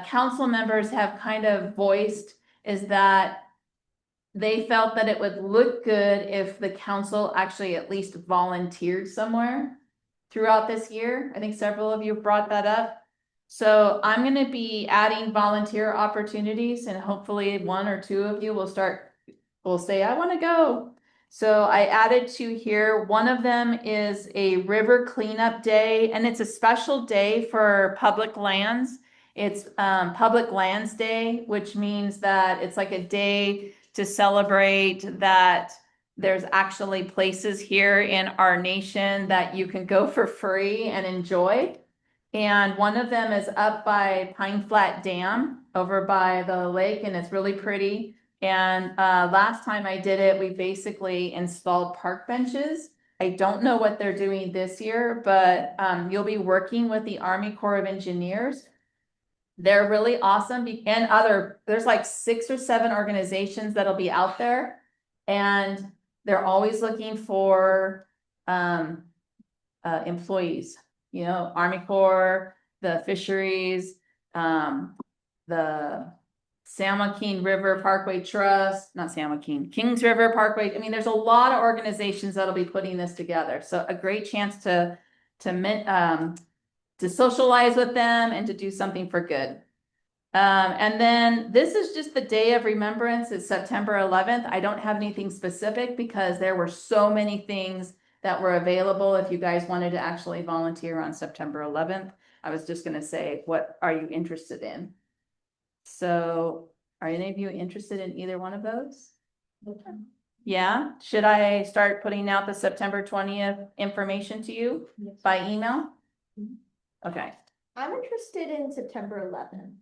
council members have kind of voiced is that they felt that it would look good if the council actually at least volunteered somewhere throughout this year. I think several of you brought that up. So I'm going to be adding volunteer opportunities, and hopefully 1 or 2 of you will say, I want to go. So I added 2 here. One of them is a river cleanup day, and it's a special day for public lands. It's Public Lands Day, which means that it's like a day to celebrate that there's actually places here in our nation that you can go for free and enjoy. And one of them is up by Pine Flat Dam over by the lake, and it's really pretty. And last time I did it, we basically installed park benches. I don't know what they're doing this year, but you'll be working with the Army Corps of Engineers. They're really awesome, and there's like 6 or 7 organizations that'll be out there, and they're always looking for employees. You know, Army Corps, the fisheries, the San Joaquin River Parkway Trust, not San Joaquin, Kings River Parkway. I mean, there's a lot of organizations that'll be putting this together. So a great chance to socialize with them and to do something for good. And then this is just the day of remembrance. It's September 11th. I don't have anything specific because there were so many things that were available if you guys wanted to actually volunteer on September 11th. I was just going to say, what are you interested in? So are any of you interested in either one of those? Yeah. Should I start putting out the September 20th information to you by email? Okay. I'm interested in September 11th.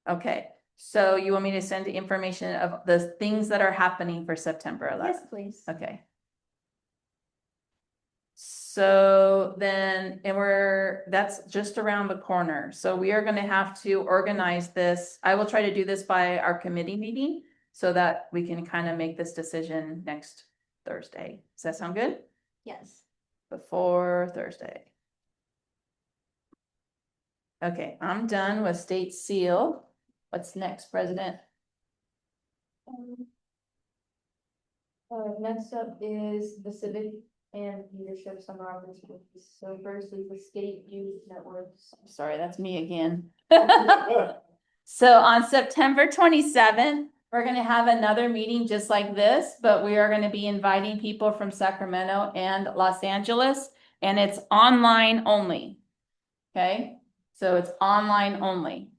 Okay. So you want me to send the information of the things that are happening for September 11th? Yes, please. Okay. So then, that's just around the corner. So we are going to have to organize this. I will try to do this by our committee meeting so that we can kind of make this decision next Thursday. Does that sound good? Yes. Before Thursday. Okay, I'm done with state seal. What's next, President? Next up is the civic and leadership summer opportunities. So first is the state youth networks. Sorry, that's me again. So on September 27th, we're going to have another meeting just like this, but we are going to be inviting people from Sacramento and Los Angeles, and it's online only. Okay, so it's online only.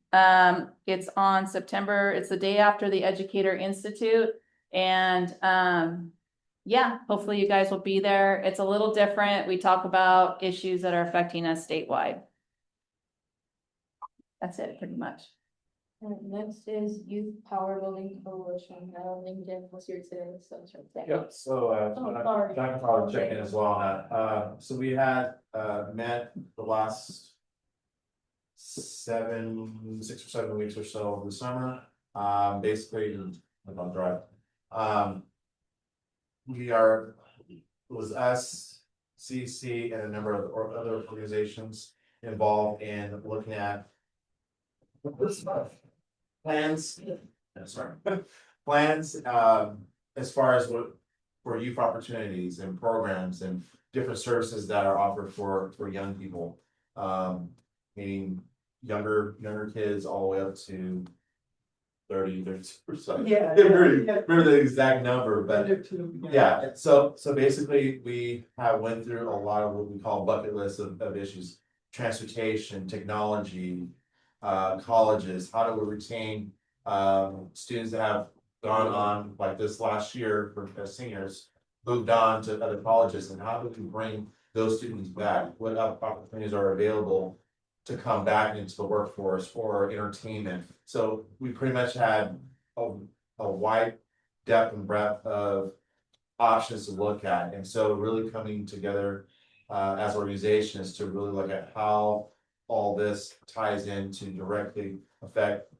It's on September, it's the day after the Educator Institute, and yeah, hopefully you guys will be there. It's a little different. We talk about issues that are affecting us statewide. That's it, pretty much. Next is Youth Power Building Coalition. I don't think Jim was here today, so it's right there. Yep, so, Oh, sorry. John can probably check in as well on that. So we had, met the last 6 or 7 weeks or so of the summer. Basically, I'm drive. It was us, CC, and a number of other organizations involved in looking at plans, sorry, plans, as far as what for youth opportunities and programs and different services that are offered for young people. Meaning younger kids all the way up to 30%. Yeah. Remember the exact number, but yeah, so basically, we have went through a lot of what we call bucket lists of issues. Transportation, technology, colleges, how do we retain students that have gone on like this last year for seniors, moved on to other colleges, and how do we bring those students back? What opportunities are available to come back into the workforce or entertainment? So we pretty much had a wide depth and breadth of options to look at, and so really coming together as organizations to really look at how all this ties in to directly affect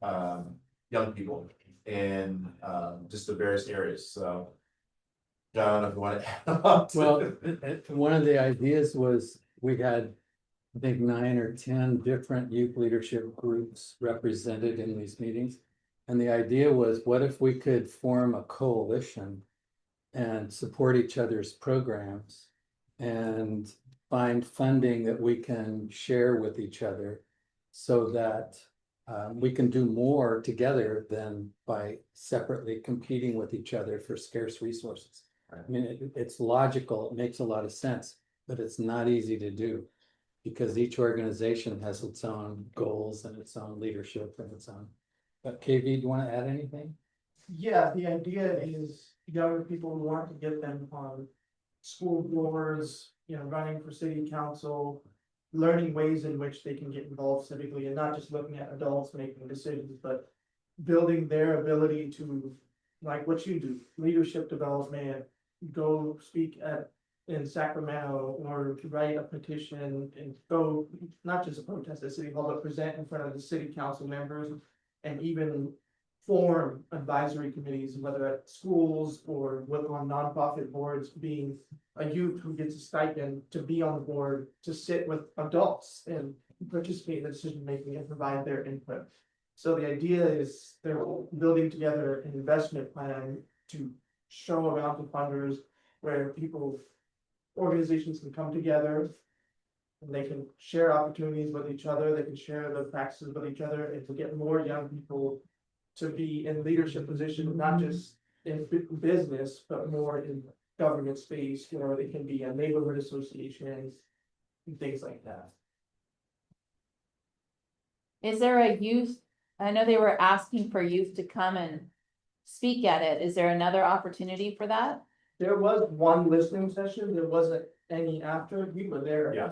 young people in just the various areas. So John, I don't know if you want to add on to Well, one of the ideas was we had, I think, 9 or 10 different youth leadership groups represented in these meetings. And the idea was, what if we could form a coalition and support each other's programs and find funding that we can share with each other so that we can do more together than by separately competing with each other for scarce resources. I mean, it's logical, it makes a lot of sense, but it's not easy to do because each organization has its own goals and its own leadership and its own. But KV, do you want to add anything? Yeah, the idea is younger people, we want to get them on school boards, running for city council, learning ways in which they can get involved civically and not just looking at adults making decisions, but building their ability to, like what you do, leadership development, go speak in Sacramento or to write a petition and go, not just protest at City Hall, but present in front of the city council members and even form advisory committees, whether at schools or on nonprofit boards, being a youth who gets a stipend to be on the board, to sit with adults and participate in the decision making and provide their input. So the idea is they're building together an investment plan to show around to funders where organizations can come together and they can share opportunities with each other, they can share the practices with each other, and to get more young people to be in leadership positions, not just in business, but more in government space, where they can be in neighborhood associations and things like that. Is there a youth? I know they were asking for youth to come and speak at it. Is there another opportunity for that? There was one listening session, there wasn't any after, we were there. Yeah.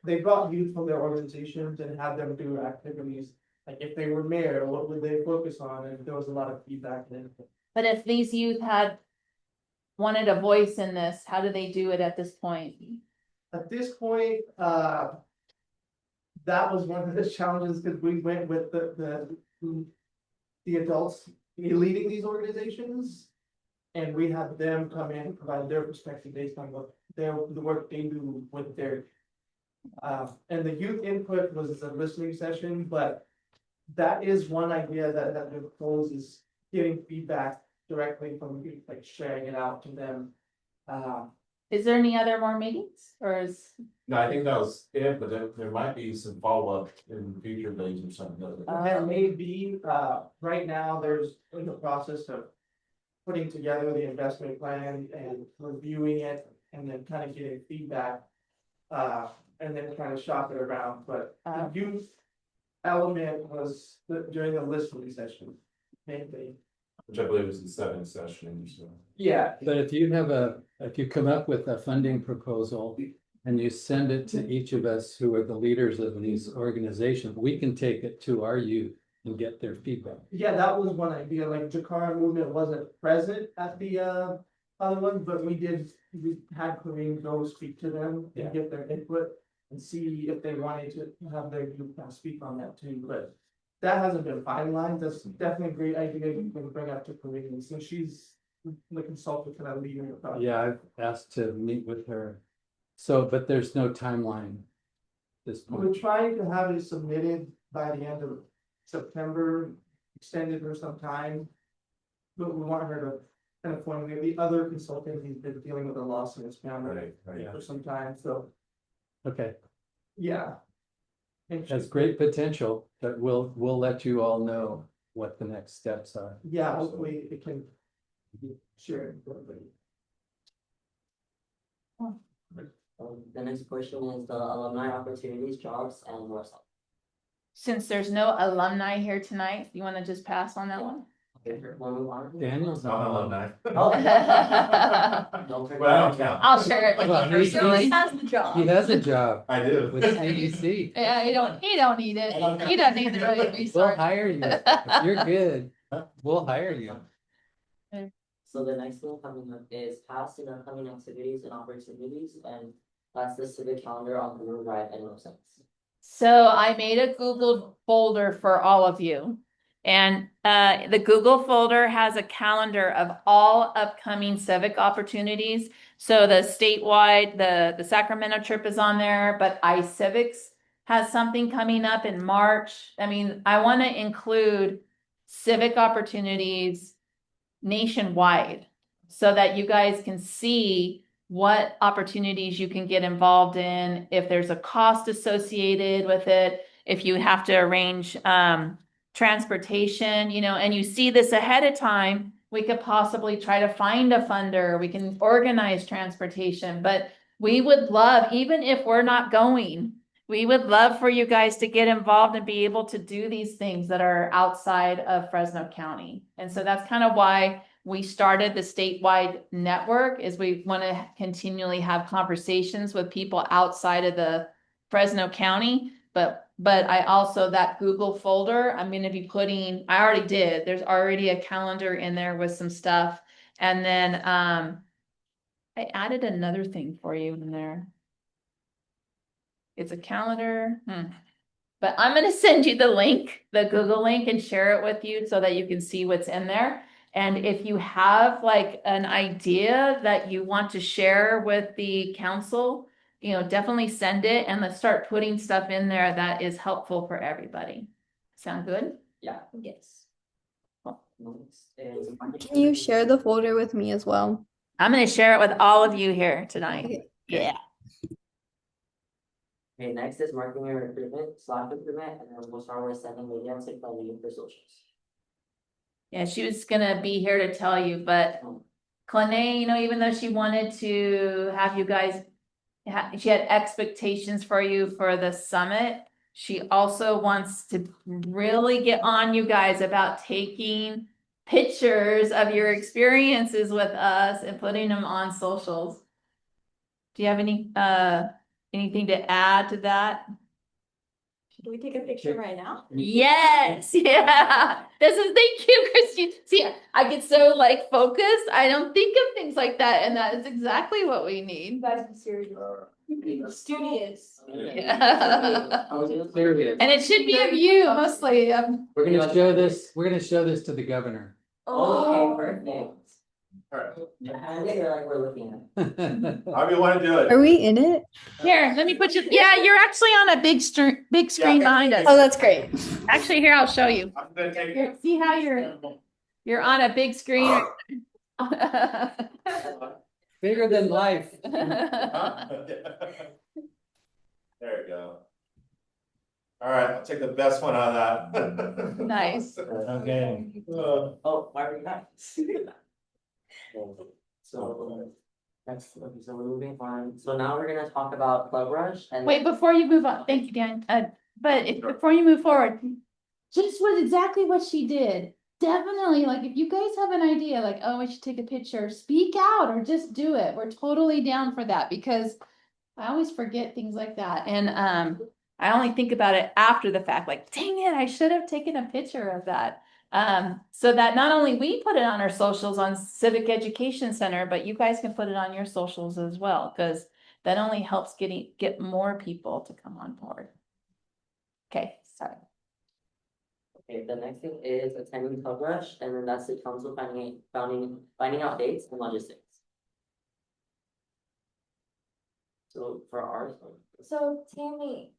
They brought youth from their organizations and had them do activities. Like if they were mayor, what would they focus on? And there was a lot of feedback and input. But if these youth had wanted a voice in this, how do they do it at this point? At this point, that was one of the challenges because we went with the adults leading these organizations. And we had them come in and provide their perspective based on what the work they do with their. And the youth input was a listening session, but that is one idea that has been proposed, is getting feedback directly from youth, like sharing it out to them. Is there any other more meetings or is? No, I think that was it, but there might be some follow-up in future days or something. There may be, right now, there's in the process of putting together the investment plan and reviewing it and then kind of getting feedback. And then kind of shop it around, but the youth element was during the listening session, mainly. Which I believe is the 7th session, so. Yeah, But if you come up with a funding proposal and you send it to each of us who are the leaders of these organizations, we can take it to our youth and get their feedback. Yeah, that was one idea, like Jakara movement wasn't present at the other one, but we had Kareem go speak to them Yeah. and get their input. And see if they wanted to have their group speak on that too, but that hasn't been finalized, that's definitely a great idea you can bring up to Kareem, since she's the consultant kind of leading the project. Yeah, I've asked to meet with her. So, but there's no timeline. at This We're point. trying to have it submitted by the end of September, extended for some time. But we want her to kind of formulate, the other consultant, he's been dealing with a loss in his family for some time, so, Okay, yeah. And has she- great potential, but we'll let you all know what the next steps are. Yeah, hopefully it can be shared with everybody. The next portion is the alumni opportunities, jobs, and more stuff. Since there's no alumni here tonight, you wanna just pass on that one? Okay, we'll move on. Daniel's I'm an alumni. Don't forget. But I don't count. I'll share it with Well, you he- personally. Has the job. He has a job I do. with CDC. Yeah, he don't need it. He doesn't need the really We'll resource. hire you. If you're good, we'll hire you. So the next thing coming up is past and upcoming activities and opportunities, and that's the civic calendar on Google Drive and websites. So I made a Google folder for all of you. And the Google folder has a calendar of all upcoming civic opportunities. So the statewide, the Sacramento trip is on there, but iCivics has something coming up in March. I mean, I want to include civic opportunities nationwide so that you guys can see what opportunities you can get involved in, if there's a cost associated with it, if you have to arrange transportation, and you see this ahead of time, we could possibly try to find a funder, we can organize transportation, but we would love, even if we're not going, we would love for you guys to get involved and be able to do these things that are outside of Fresno County. And so that's kind of why we started the statewide network, is we want to continually have conversations with people outside of the Fresno County. But I also, that Google folder, I'm going to be putting, I already did, there's already a calendar in there with some stuff. And then I added another thing for you in there. It's a calendar. But I'm going to send you the link, the Google link, and share it with you so that you can see what's in there. And if you have like an idea that you want to share with the council, definitely send it, and let's start putting stuff in there that is helpful for everybody. Sound good? Yeah. Yes. Next is Can you share the folder with me as well? I'm going to share it with all of you here tonight. Okay. Yeah. Okay, next is marketing and recruitment, recruitment, and then we'll start with sending media and planning for socials. Yeah, she was gonna be here to tell you, but Clene, even though she wanted to have you guys, she had expectations for you for the summit. She also wants to really get on you guys about taking pictures of your experiences with us and putting them on socials. Do you have anything to add to that? Should we take a picture right now? Yes, yeah. Thank you, Christine. See, I get so focused. I don't think of things like that, and that is exactly what we need. You guys are serious. Studious. Yeah. Serious. And it should be of you mostly. We're gonna show this to the governor. Okay, perfect. Alright, And they're like, we're looking at. however you wanna do it. Are we in it? Here, let me put you. Yeah, you're actually on a big screen behind us. Oh, that's great. Actually, here, I'll show you. I'm gonna take Here, see how you're on a big screen. Bigger than life. There you go. Alright, I'll take the best one out of that. Nice. Okay. Oh, why are we not? So, okay, so we're moving on. So now we're gonna talk about Club Rush and. Wait, before you move on, thank you, Dan. Before you move forward, just was exactly what she did. Definitely, if you guys have an idea, oh, we should take a picture, speak out or just do it. We're totally down for that because I always forget things like that. And I only think about it after the fact, like, dang it, I should have taken a picture of that. So that not only we put it on our socials on Civic Education Center, but you guys can put it on your socials as well, because that only helps get more people to come on board. Okay, sorry. Okay, the next thing is attending Club Rush, and then that's the council finding out dates and logistics. So for ours, So Tammy,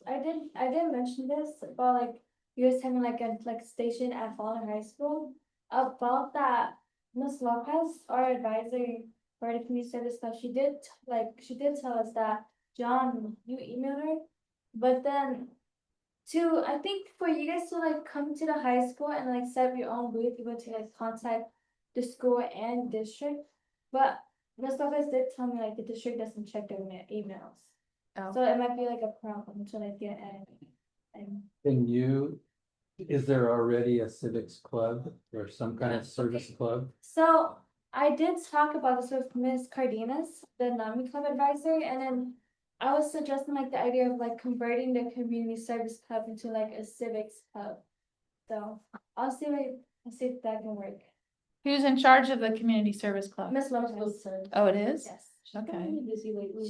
I didn't mention this, but like you was having like a station at Fallon High School about that. Ms. Lopez, our advisor for the community service stuff, she did tell us that John, you emailed her, but then I think for you guys to like come to the high school and like set up your own booth, you would to like contact the school and district. But Ms. Lopez did tell me like the district doesn't check their emails. Oh. So it might be like a problem to like get and Is there already a civics club or some kind of service club? so I did talk about this with Ms. Cardenas, the NAMI club advisor, and then I was suggesting like the idea of like converting the community service club into like a civics club. So I'll see if that can work. Who's in charge of the community service club? Ms. Lopez. Oh, it is? Yes. Okay.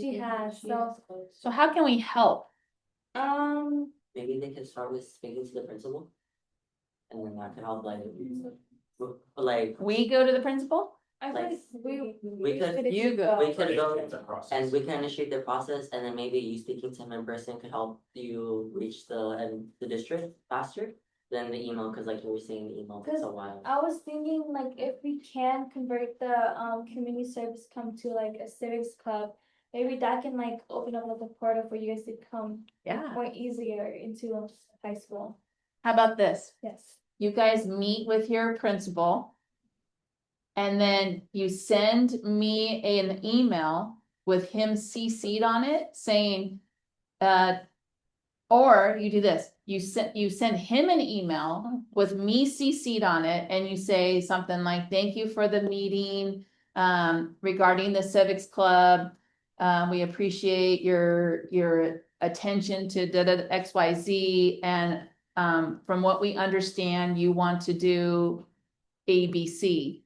She has, So how can we help? maybe they could start with speaking to the principal. And then that could help like, We go to the principal? I Like, think we could- You go. we could go It's a process. and we can initiate the process, and then maybe you speaking to him in person could help you reach the district faster than the email, cause like you were saying, the email takes a while. I was thinking like if we can convert the community service come to like a civics club, maybe that can like open up like a portal for you guys to come Yeah. more easier into high school. How about this? Yes. You guys meet with your principal. And then you send me an email with him CC'd on it saying, or you do this, you send him an email with me CC'd on it, and you say something like, thank you for the meeting, regarding the civics club. We appreciate your attention to XYZ, and, from what we understand, you want to do ABC.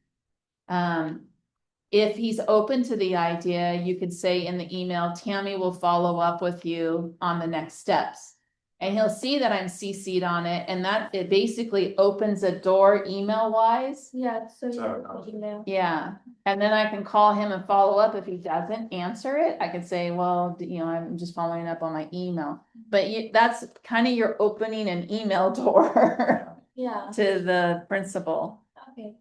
If he's open to the idea, you could say in the email, Tammy will follow up with you on the next steps. And he'll see that I'm CC'd on it, and that it basically opens a door email wise. Yeah, so Sorry. you email. Yeah, and then I can call him and follow up. If he doesn't answer it, I could say, well, I'm just following up on my email. But that's kind of your opening an email door Yeah, to the principal. okay.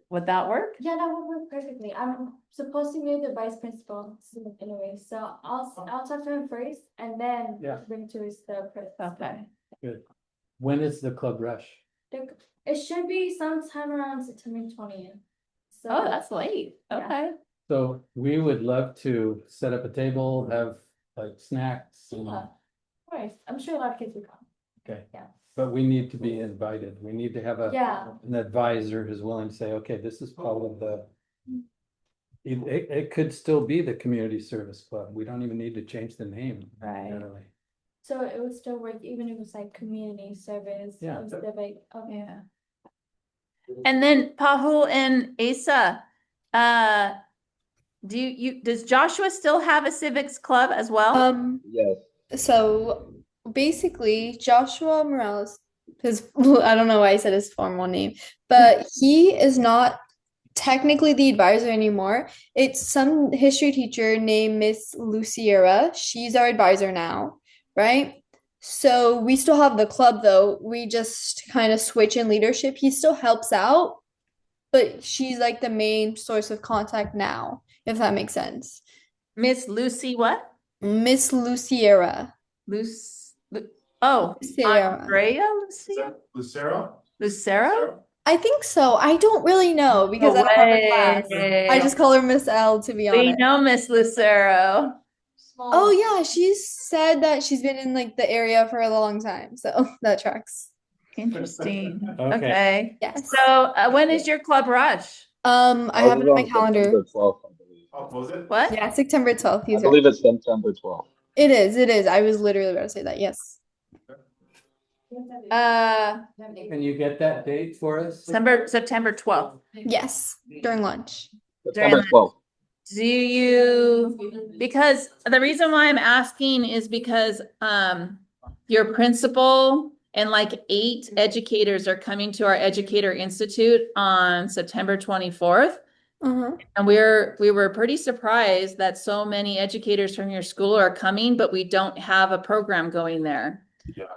Would that work? Yeah, that would work perfectly. I'm supposed to meet the vice principal soon anyway, so I'll talk to him first and then Yeah. bring to the principal. Okay. When is the club rush? It should be sometime around September 20th. So Oh, that's late. Yeah. Okay. So we would love to set up a table, have like snacks, and- Of course, I'm sure a lot of kids will come. okay. Yeah. But we need to be invited. We need to have Yeah. an advisor who's willing to say, okay, this is part of the. It could still be the community service club. We don't even need to change the name. Right. Generally. So it would still work even if it was like community service. Yeah. Instead of like, okay. Yeah. And then Pahul and Asa, does Joshua still have a civics club as well? Yes. So basically, Joshua Morales, his I don't know why I said his formal name, but he is not technically the advisor anymore. It's some history teacher named Miss Luciera. She's our advisor now, right? So we still have the club though. We just kind of switch in leadership. He still helps out, but she's like the main source of contact now, if that makes sense. Miss Lucy what? Miss Luciera. Lucera. Andrea Is Lucia? that Lucero? Lucero? I think so. I don't really know because I don't have her class. I just call her Miss L, to be We honest. know Miss Lucero. Oh yeah, she's said that she's been in like the area for a long time, so that tracks. Interesting. Okay. Okay. Yes. So when is your club rush? I have it on my calendar. September 12th, I believe. Oh, what was it? What? Yeah, September 12th. I He's right. believe it's September 12th. It is. I was literally about to say that. Yes. Can you get that date for us? September 12th. Yes. During lunch. September lunch. 12th. Do you, because the reason why I'm asking is because, your principal and like 8 educators are coming to our Educator Institute on September 24th. Uh-huh. And we were pretty surprised that so many educators from your school are coming, but we don't have a program going there.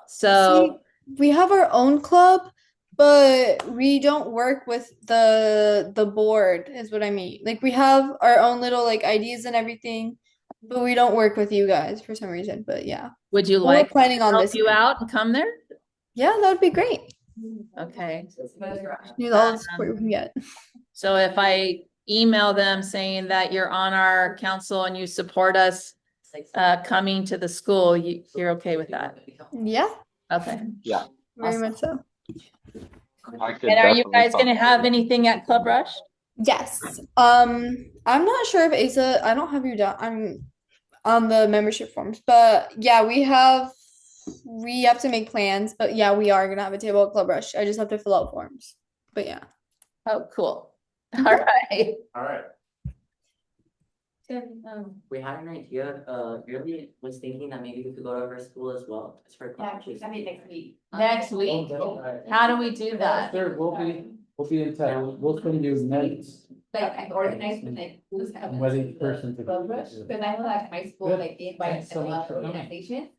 So, We have our own club, but we don't work with the board, is what I mean. Like we have our own little like ideas and everything, but we don't work with you guys for some reason. But yeah. would you We're like planning to on help this you year. out and come there? Yeah, that would be great. Okay. Need all the support we can get. So if I email them saying that you're on our council and you support us, coming to the school, you're okay with that? Yeah, Okay. very Awesome. much so. I could And are you definitely guys talk gonna to have you. anything at Club Rush? Yes. I'm not sure if Asa, I don't have you down. I'm on the membership forms, but yeah, we have to make plans, but yeah, we are gonna have a table at Club Rush. I just have to fill out forms. But yeah. Oh, cool. All right. All right. We had an idea, really was thinking that maybe we could go to her school as well. It's for classes. next week. Next week. How do we do that? Sure, we'll be in touch. We'll send you notes. Like, I organized with like, who's on having whether each person to. Club Rush, because I know like my school, Good. like they invite Thanks so much for coming. organization.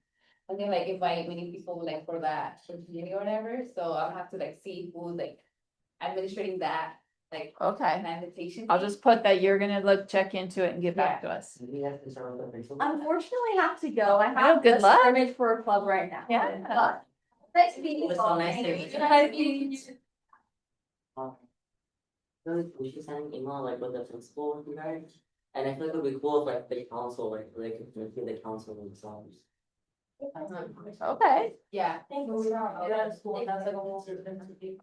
And then like invite many people like for that, for community or whatever, so I'll have to like see who's like administrating that, like. Okay. An invitation. I'll fee. just put that you're gonna check into it and get back to us. Maybe you guys can start with the principal. Unfortunately, I have to go. I Oh, have good a luck. scrimmage for a club right now. Yeah. But nice to meet It you was all. so nice to meet you. Nice meeting you. We should send an email like with the principal with you guys, and I feel like it would be cool if like the council, like they could communicate the council themselves. Okay. Yeah.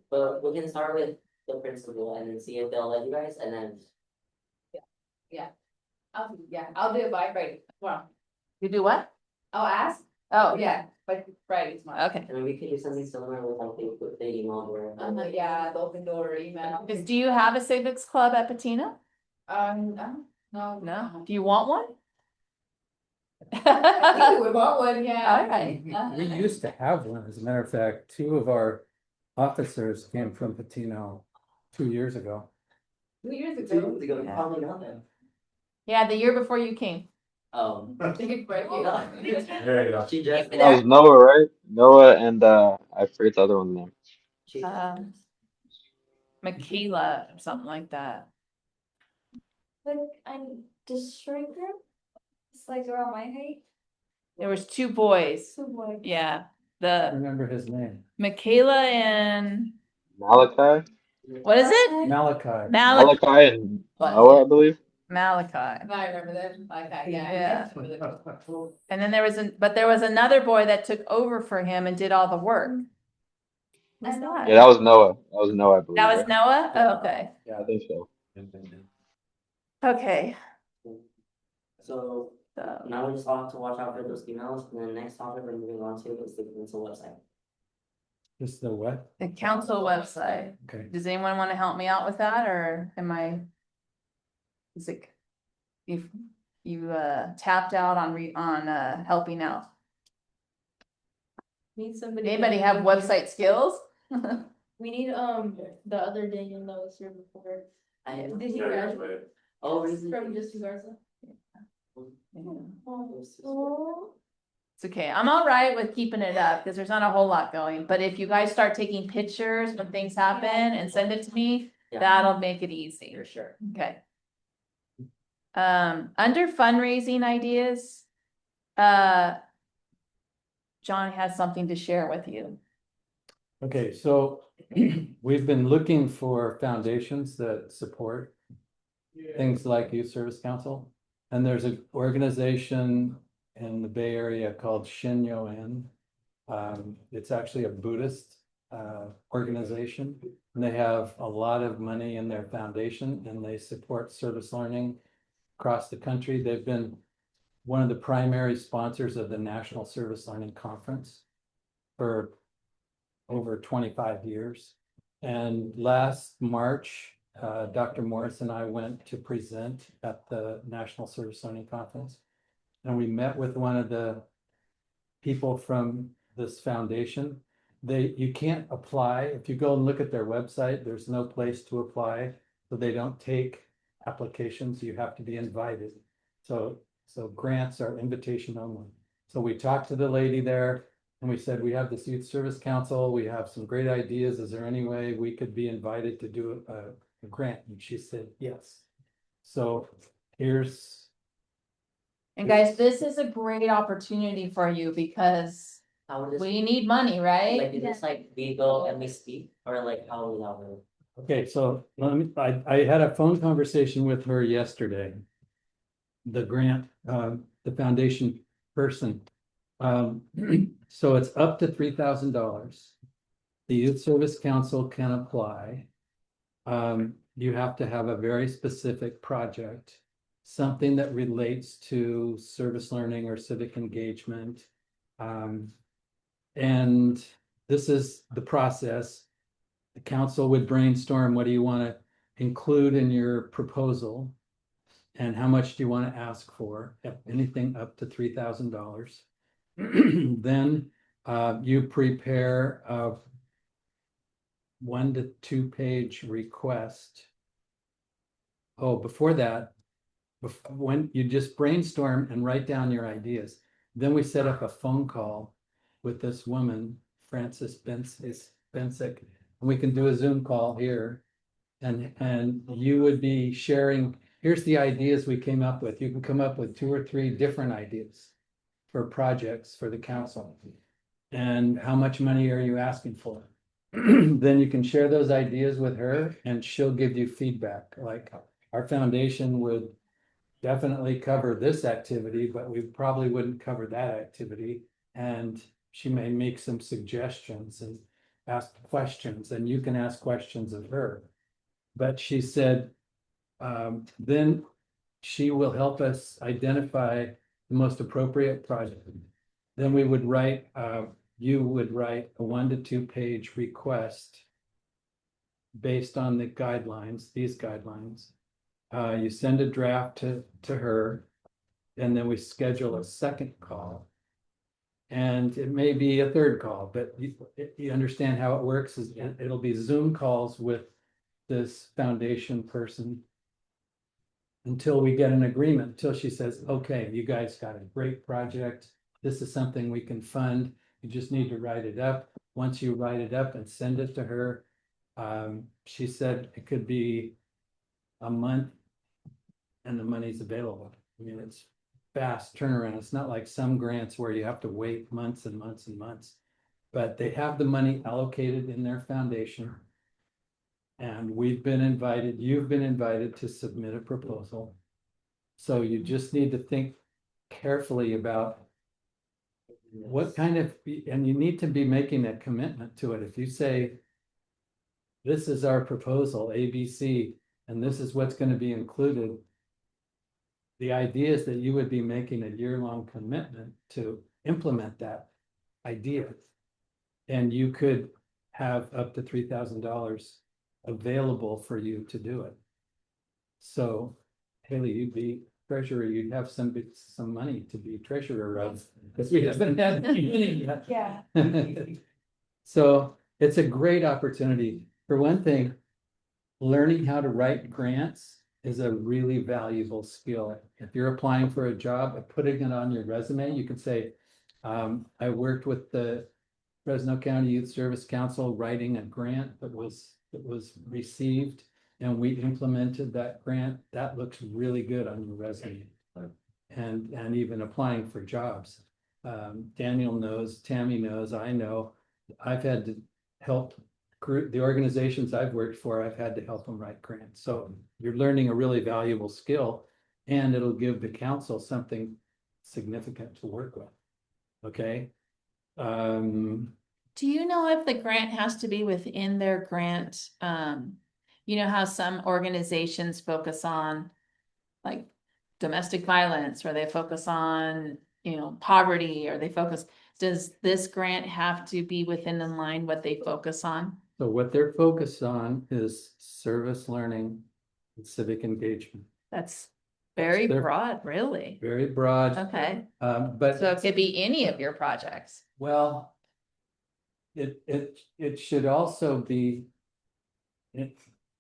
But we can start with the principal and then see if they'll let you guys, and then I'll do it by Friday, tomorrow, You do what? I'll ask, Oh, by Friday tomorrow. okay. and we could do something similar with like the email where. Yeah, the open door email. Do you have a civics club at Patina? No. No. Do you want one? I think we want one, yeah. All right. We used to have one, as a matter of fact, 2 of our officers came from Patino 2 years ago. 2 years Two ago. years ago, you probably know them. Yeah, the year before you came. I Think it's right here. There you go. She just. That was Noah, right? Noah and I forget the other one's name. She- Michaela, or something like that. Like, I'm district group. It's like around my height. There was 2 boys. So boy. Yeah, I the remember his name, Michaela and Malachi? what is it? Malachi. Malachi and What? Noah, I believe. Malachi. I remember them, like that, yeah. Yeah. And then there was another boy that took over for him and did all the work. Who's I know. that? Yeah, that was Noah. That was Noah, I believe. That was right? Noah? Oh, okay. Yeah, I think so. Okay. So So, now we just all have to watch out for those emails, and then next topic we're moving on to is the council website. Just the what? the council website. Okay. Does anyone want to help me out with that, or am I? Is it? You tapped out on helping out. Need somebody. Anybody have website skills? We need, the other Daniel that was here before. I Did he graduate Oh, really? from District Garza? It's okay. I'm all right with keeping it up because there's not a whole lot going, but if you guys start taking pictures when things happen and send it to me, Yeah. that'll make it easy. For sure. Okay. Under fundraising ideas, John has something to share with you. Okay, so we've been looking for foundations that support things like Youth Service Council. And there's an organization in the Bay Area called Shinyo-en. It's actually a Buddhist organization, and they have a lot of money in their foundation, and they support service learning across the country. They've been one of the primary sponsors of the National Service Learning Conference for over 25 years. And last March, Dr. Morris and I went to present at the National Service Learning Conference. And we met with one of the people from this foundation. You can't apply. If you go and look at their website, there's no place to apply. So they don't take applications. You have to be invited. So grants are invitation only. So we talked to the lady there and we said, we have this Youth Service Council. We have some great ideas. Is there any way we could be invited to do a grant? And she said, yes. So here's. And guys, this is a great opportunity for you because How would this, we need money, right? like, is this like we go and we speak, or like how would that work? Okay, so I had a phone conversation with her yesterday. The grant, the foundation person. So it's up to $3,000. The Youth Service Council can apply. You have to have a very specific project, something that relates to service learning or civic engagement. And this is the process. The council would brainstorm, what do you want to include in your proposal? And how much do you want to ask for? Anything up to $3,000. Then you prepare a 1 to 2 page request. Oh, before that, when you just brainstorm and write down your ideas, then we set up a phone call with this woman, Frances Bensick. We can do a Zoom call here, and you would be sharing, here's the ideas we came up with. You can come up with 2 or 3 different ideas for projects for the council. And how much money are you asking for? Then you can share those ideas with her and she'll give you feedback. Like, our foundation would definitely cover this activity, but we probably wouldn't cover that activity. And she may make some suggestions and ask questions, and you can ask questions of her. But she said, then she will help us identify the most appropriate project. Then we would write, you would write a 1 to 2 page request based on the guidelines, these guidelines. You send a draft to her, and then we schedule a second call. And it may be a third call, but you understand how it works is it'll be Zoom calls with this foundation person until we get an agreement, until she says, okay, you guys got a great project. This is something we can fund. You just need to write it up. Once you write it up and send it to her, she said it could be a month and the money's available. I mean, it's fast turnaround. It's not like some grants where you have to wait months and months and months, but they have the money allocated in their foundation. And we've been invited, you've been invited to submit a proposal. So you just need to think carefully about what kind of, and you need to be making a commitment to it. If you say, this is our proposal, ABC, and this is what's going to be included, the idea is that you would be making a year-long commitment to implement that idea. And you could have up to $3,000 available for you to do it. So Haley, you'd be treasurer, you'd have some money to be treasurer of, because we haven't had any yet. Yeah. So it's a great opportunity. For one thing, learning how to write grants is a really valuable skill. If you're applying for a job, putting it on your resume, you can say, I worked with the Fresno County Youth Service Council writing a grant that was received, and we implemented that grant. That looks really good on your resume. And even applying for jobs. Daniel knows, Tammy knows, I know, I've had to help the organizations I've worked for, I've had to help them write grants. So you're learning a really valuable skill, and it'll give the council something significant to work with. Okay. Do you know if the grant has to be within their grant? You know how some organizations focus on like domestic violence, or they focus on, poverty, or they focus, does this grant have to be within the line what they focus on? So what they're focused on is service learning and civic engagement. That's very They're- broad, really. Very broad, Okay, but. so it could be any of your projects. Well. It should also be.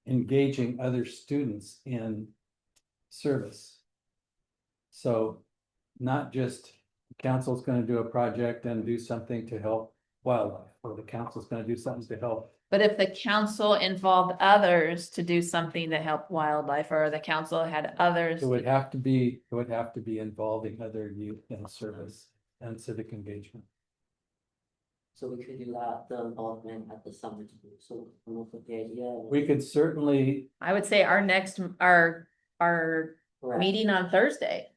Engaging other students in service. So not just council's gonna do a project and do something to help wildlife, or the council's gonna do something to help. But if the council involved others to do something to help wildlife, or the council had others. It would have to be involving other youth in service and civic engagement. So we could do that, the involvement at the summer too, so come up with the idea. We could certainly, I would say our Correct. meeting on Thursday.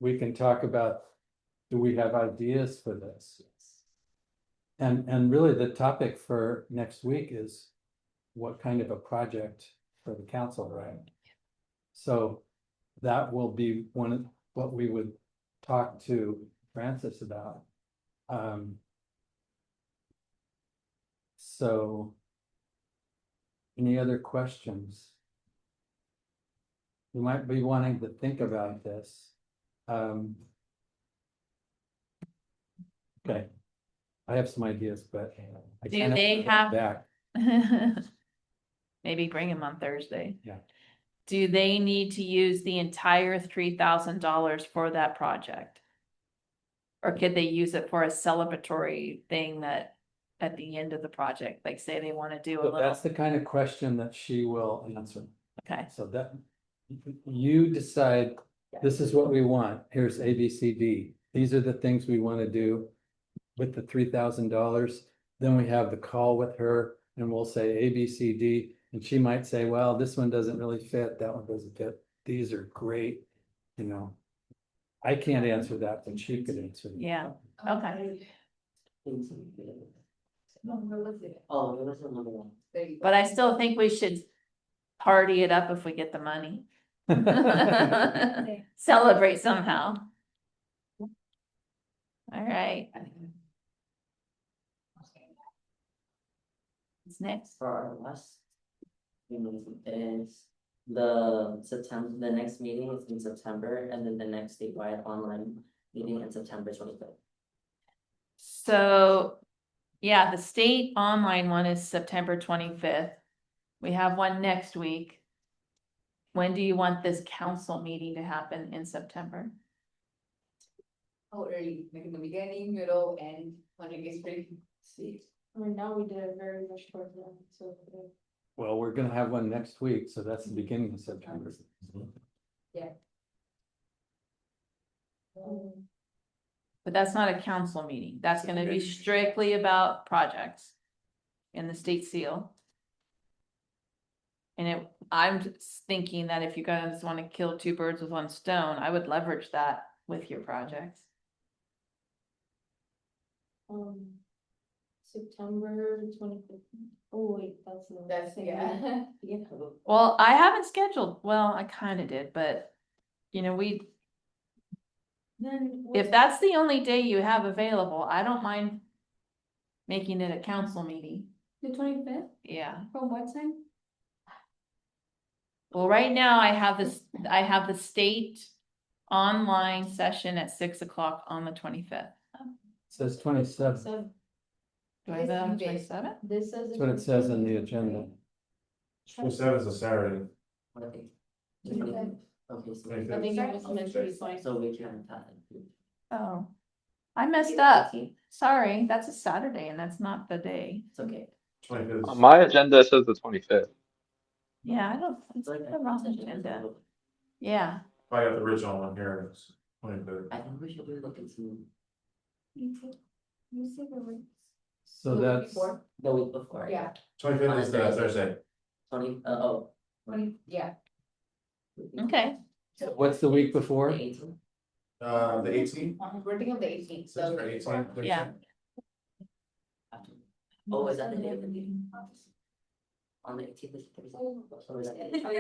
we can talk about, do we have ideas for this? And really the topic for next week is what kind of a project for the council, right? So that will be one of what we would talk to Francis about. So any other questions? You might be wanting to think about this. Okay. I have some ideas, but. I Do kinda they wanna have- Back, Maybe bring him on Thursday. Yeah. Do they need to use the entire $3,000 for that project? Or could they use it for a celebratory thing that at the end of the project, like say they want to do a but little, that's the kind of question that she will answer. okay, So that, you decide, this is what we want, here's A, B, C, D. These are the things we want to do with the $3,000. Then we have the call with her and we'll say A, B, C, D. And she might say, well, this one doesn't really fit, that one doesn't fit. These are great, I can't answer that, but she could answer. that. yeah, okay. Oh, it was another one. But I still think we should party it up if we get the money. Celebrate somehow. All right. What's next? For our last. Is the next meeting is in September, and then the next statewide online meeting in September 25th. So, yeah, the state online one is September 25th. We have one next week. When do you want this council meeting to happen in September? How early, like in the beginning, middle, and when it gets pretty. See. I mean, now we did it very much towards the end, so. Well, we're gonna have one next week, so that's the beginning of September. But that's not a council meeting. That's gonna be strictly about projects in the state seal. And I'm just thinking that if you guys wanna kill two birds with one stone, I would leverage that with your projects. September 25th. Oh, wait, that's not. That's, yeah. Well, I haven't scheduled, well, I kinda did, but, Then. if that's the only day you have available, I don't mind making it a council meeting. The 25th, Yeah. from what time? Well, right now I have the state online session at 6 o'clock on the 25th. Says 27, that's Do I have that on Yes, you did. 27? This says. what it says in the agenda. 27 is a Saturday. What day? The 25th? Okay, so. I think it was meant to be fine. So we can have it. Oh, I messed up. Sorry, that's a Saturday and that's not the day. It's okay. 25th. On my agenda says the 25th. Yeah, I don't, it's like the wrong agenda. Yeah. I got the original one here, it's 25th. I think we should be looking to So that's, the week before. Yeah, 25th is the Thursday. 20, yeah. Okay. what's the week before? The 18th. The 18th? We're thinking of the 18th, Says so. for 18th, Yeah. Oh, is that the day of the meeting? On the 18th is Thursday. So is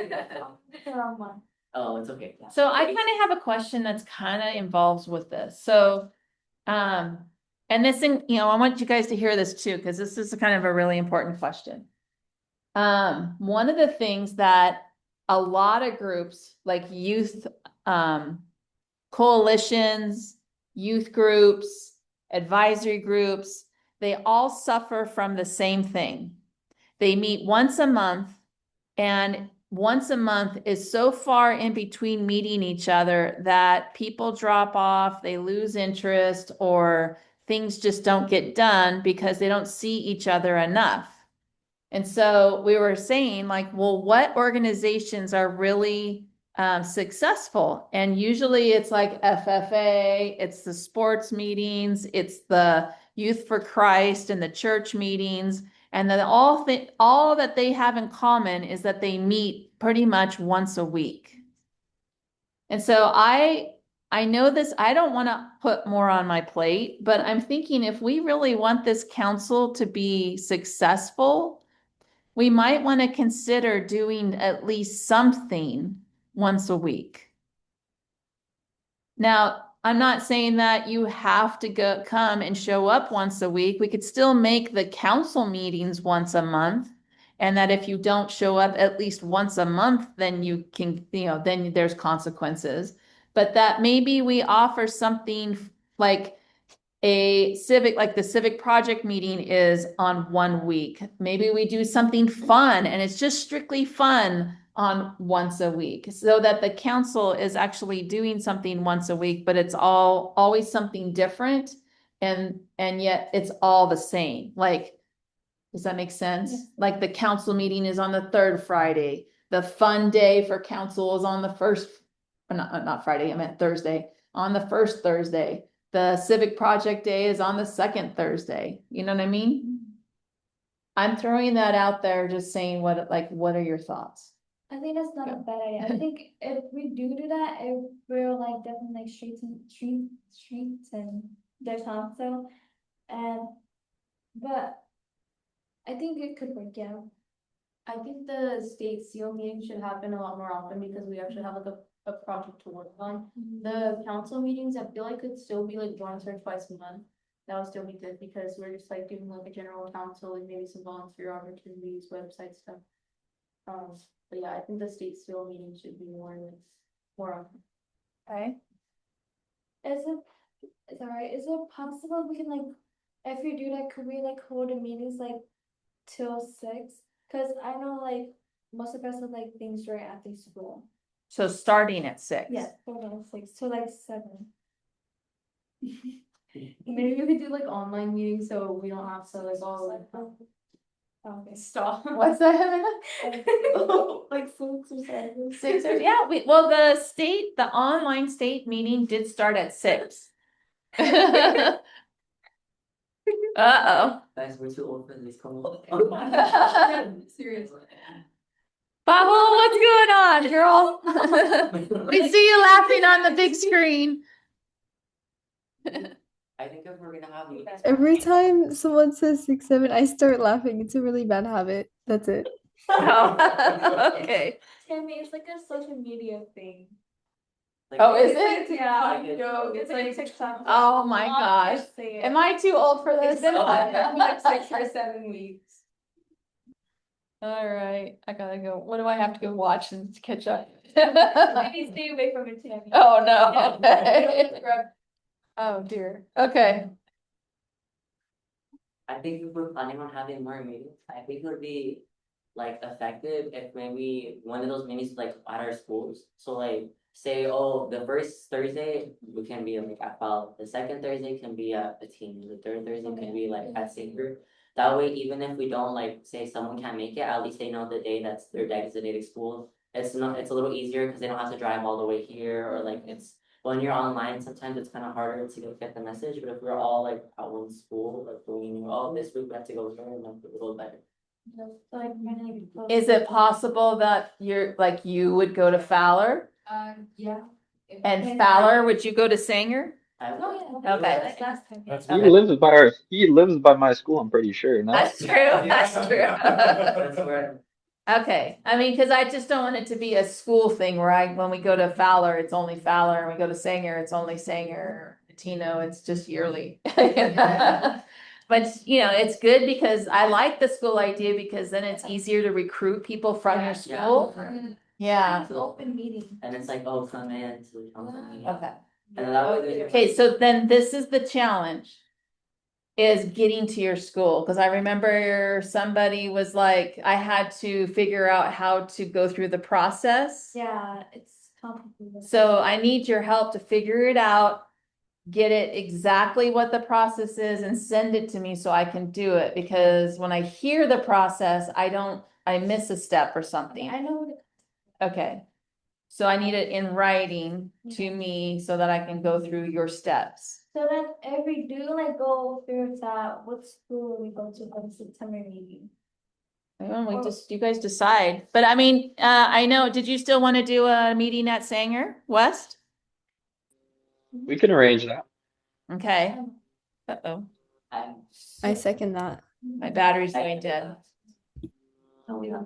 that the- The wrong one. Oh, it's okay. So I kind of have a question that's kind of involves with this. So, and this thing, I want you guys to hear this too, because this is kind of a really important question. One of the things that a lot of groups like youth, coalitions, youth groups, advisory groups, they all suffer from the same thing. They meet once a month, and once a month is so far in between meeting each other that people drop off, they lose interest, or things just don't get done because they don't see each other enough. And so we were saying, like, well, what organizations are really successful? And usually it's like FFA, it's the sports meetings, it's the Youth for Christ and the church meetings. And then all that they have in common is that they meet pretty much once a week. And so I know this, I don't want to put more on my plate, but I'm thinking if we really want this council to be successful, we might want to consider doing at least something once a week. Now, I'm not saying that you have to come and show up once a week. We could still make the council meetings once a month. And that if you don't show up at least once a month, then you can, then there's consequences. But that maybe we offer something like a civic, like the civic project meeting is on 1 week. Maybe we do something fun and it's just strictly fun on once a week, so that the council is actually doing something once a week, but it's always something different, and yet it's all the same. Like, does that make sense? Yeah. Like the council meeting is on the 3rd Friday. The fun day for council is on the first, not Friday, I meant Thursday, on the 1st Thursday. The civic project day is on the 2nd Thursday. You know what I mean? I'm throwing that out there, just saying what are your thoughts? I think that's not a bad idea. I think if we do that, it will like definitely streets and their council, but I think it could work out. I think the state seal meeting should happen a lot more often because we actually have like a project to work on. The council meetings, I feel like could still be like once or twice a month. That would still be good because we're just like doing like a general council and maybe some volunteer opportunities, website stuff. But yeah, I think the state seal meeting should be more often. Okay. Is it possible we can like, if we do that, could we like hold the meetings like till 6? Cause I know like most of us have like things right after school. So starting at 6. Yeah, starting at 6 to like 7. Maybe we could do like online meetings so we don't have to like all like Okay. stop. What's that? Like 6 or 7. 6 or yeah. The online state meeting did start at 6. Uh-oh. Guys, we're too old for this. Come on. Seriously. Bahu, what's going on, girl? We see you laughing on the big screen. I think if we're gonna have meetings. Every time someone says 6, 7, I start laughing. It's a really bad habit. That's it. Oh, okay. Tammy, it's like a social media thing. Like, Oh, is it? Yeah, It's like TikTok. Oh my gosh. Am I too old for this? It's been like 6 or 7 weeks. All right, I gotta go. What do I have to go watch and catch up? Maybe stay away from it, Tammy. Oh no. Okay. Oh dear. Okay. I think if we're planning on having more meetings, I think it would be like effective if maybe one of those meetings like at our schools. So like say, oh, the first Thursday we can be like at FAL, the second Thursday can be at the team, the third Thursday can be like at Sanger. That way, even if we don't like say someone can't make it, at least they know the day that's their designated school. It's a little easier because they don't have to drive all the way here, or like it's when you're online, sometimes it's kind of harder to get the message. But if we're all like at one school, like we knew, oh, this week we have to go here, and like a little better. Is it possible that you would go to Fowler? Yeah. And Fowler, would you go to Sanger? Okay. He lives by my school, I'm pretty sure. No? That's true. That's true. That's where Okay, I mean, because I just don't want it to be a school thing where when we go to Fowler, it's only Fowler, and we go to Sanger, it's only Sanger, Tino, it's just yearly. But, it's good because I like the school idea because then it's easier to recruit people from your school. Yeah, It's an open meeting. And it's like, oh, come in to council meeting. okay. And then that way. Okay, so then this is the challenge. Is getting to your school, because I remember somebody was like, I had to figure out how to go through the process. Yeah, it's complicated. So I need your help to figure it out, get it exactly what the process is and send it to me so I can do it. Because when I hear the process, I miss a step or something. I know what it. Okay. So I need it in writing to me so that I can go through your steps. So then if we do like go through that, what school we go to for the September meeting? Well, you guys decide. But I mean, I know, did you still want to do a meeting at Sanger West? We can arrange that. Okay. Uh-oh, I second that. my battery's going dead. Oh, yeah.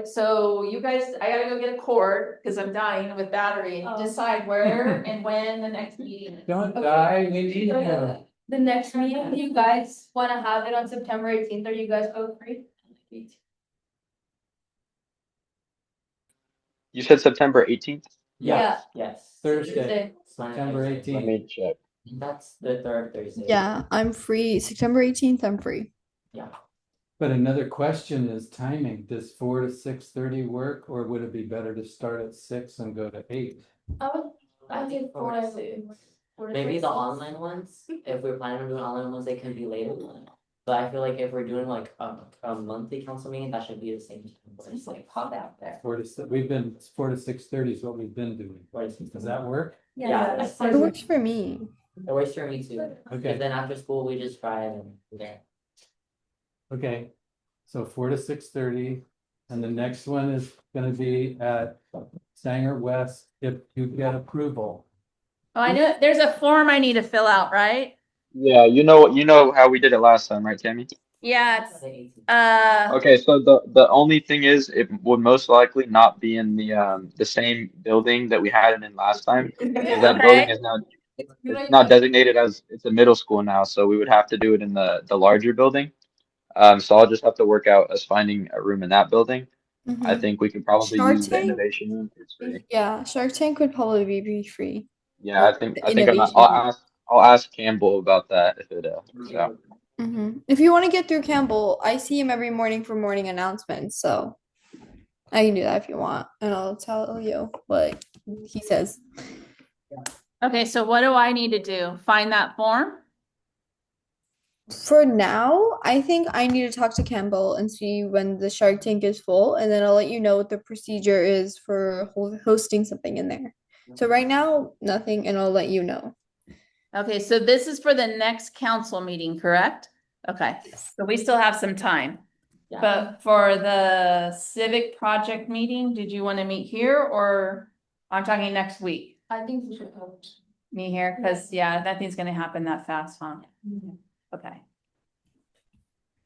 So you guys, I gotta go get a cord because I'm dying with battery and decide where and when the next meeting is. Don't die, we need you. The next meeting, you guys wanna have it on September 18th, or you guys both free? You said September 18th? Yeah, Yes. Thursday, September Let 18th. me check. That's the third Thursday. Yeah, I'm free. September 18th, I'm free. Yeah. But another question is timing. Does 4 to 6:30 work, or would it be better to start at 6 and go to 8? I think did 4 4 to to 6. 4 to Maybe 6. the online ones, if we're planning on doing online ones, they can be later. But I feel like if we're doing like a monthly council meeting, that should be the same time. Just like pop out there. 4 to 6, we've been, 4 to 6:30 is what we've been doing. Does that work? Yeah, that's It works for me. It works for me too. Okay. And then after school, we just drive and there. Okay, so 4 to 6:30, and the next one is gonna be at Sanger West if you get approval. Oh, I know, there's a form I need to fill out, right? Yeah, you know how we did it last time, right, Tammy? Yeah, it's, The 18th. Okay, so the only thing is it would most likely not be in the same building that we had it in last time. Because that building Okay. is now it's not designated as it's a middle school now, so we would have to do it in the larger building. So I'll just have to work out as finding a room in that building. I Mhm. think we could probably Shark use the Tank? innovation room. It's free. Yeah, Shark Tank would probably be free. Yeah, I think The I'm innovation I'll room. ask Campbell about that if it works out. If you want to get through Campbell, I see him every morning for morning announcements, so I can do that if you want, and I'll tell you what he says. Okay, so what do I need to do? Find that form? For now, I think I need to talk to Campbell and see when the Shark Tank is full, and then I'll let you know what the procedure is for hosting something in there. So right now, nothing, and I'll let you know. Okay, so this is for the next council meeting, correct? Okay, so we still have some time. Yeah. But for the civic project meeting, did you want to meet here or I'm talking next week? I think we should go. Meet here, because nothing's gonna happen that fast, huh? Okay,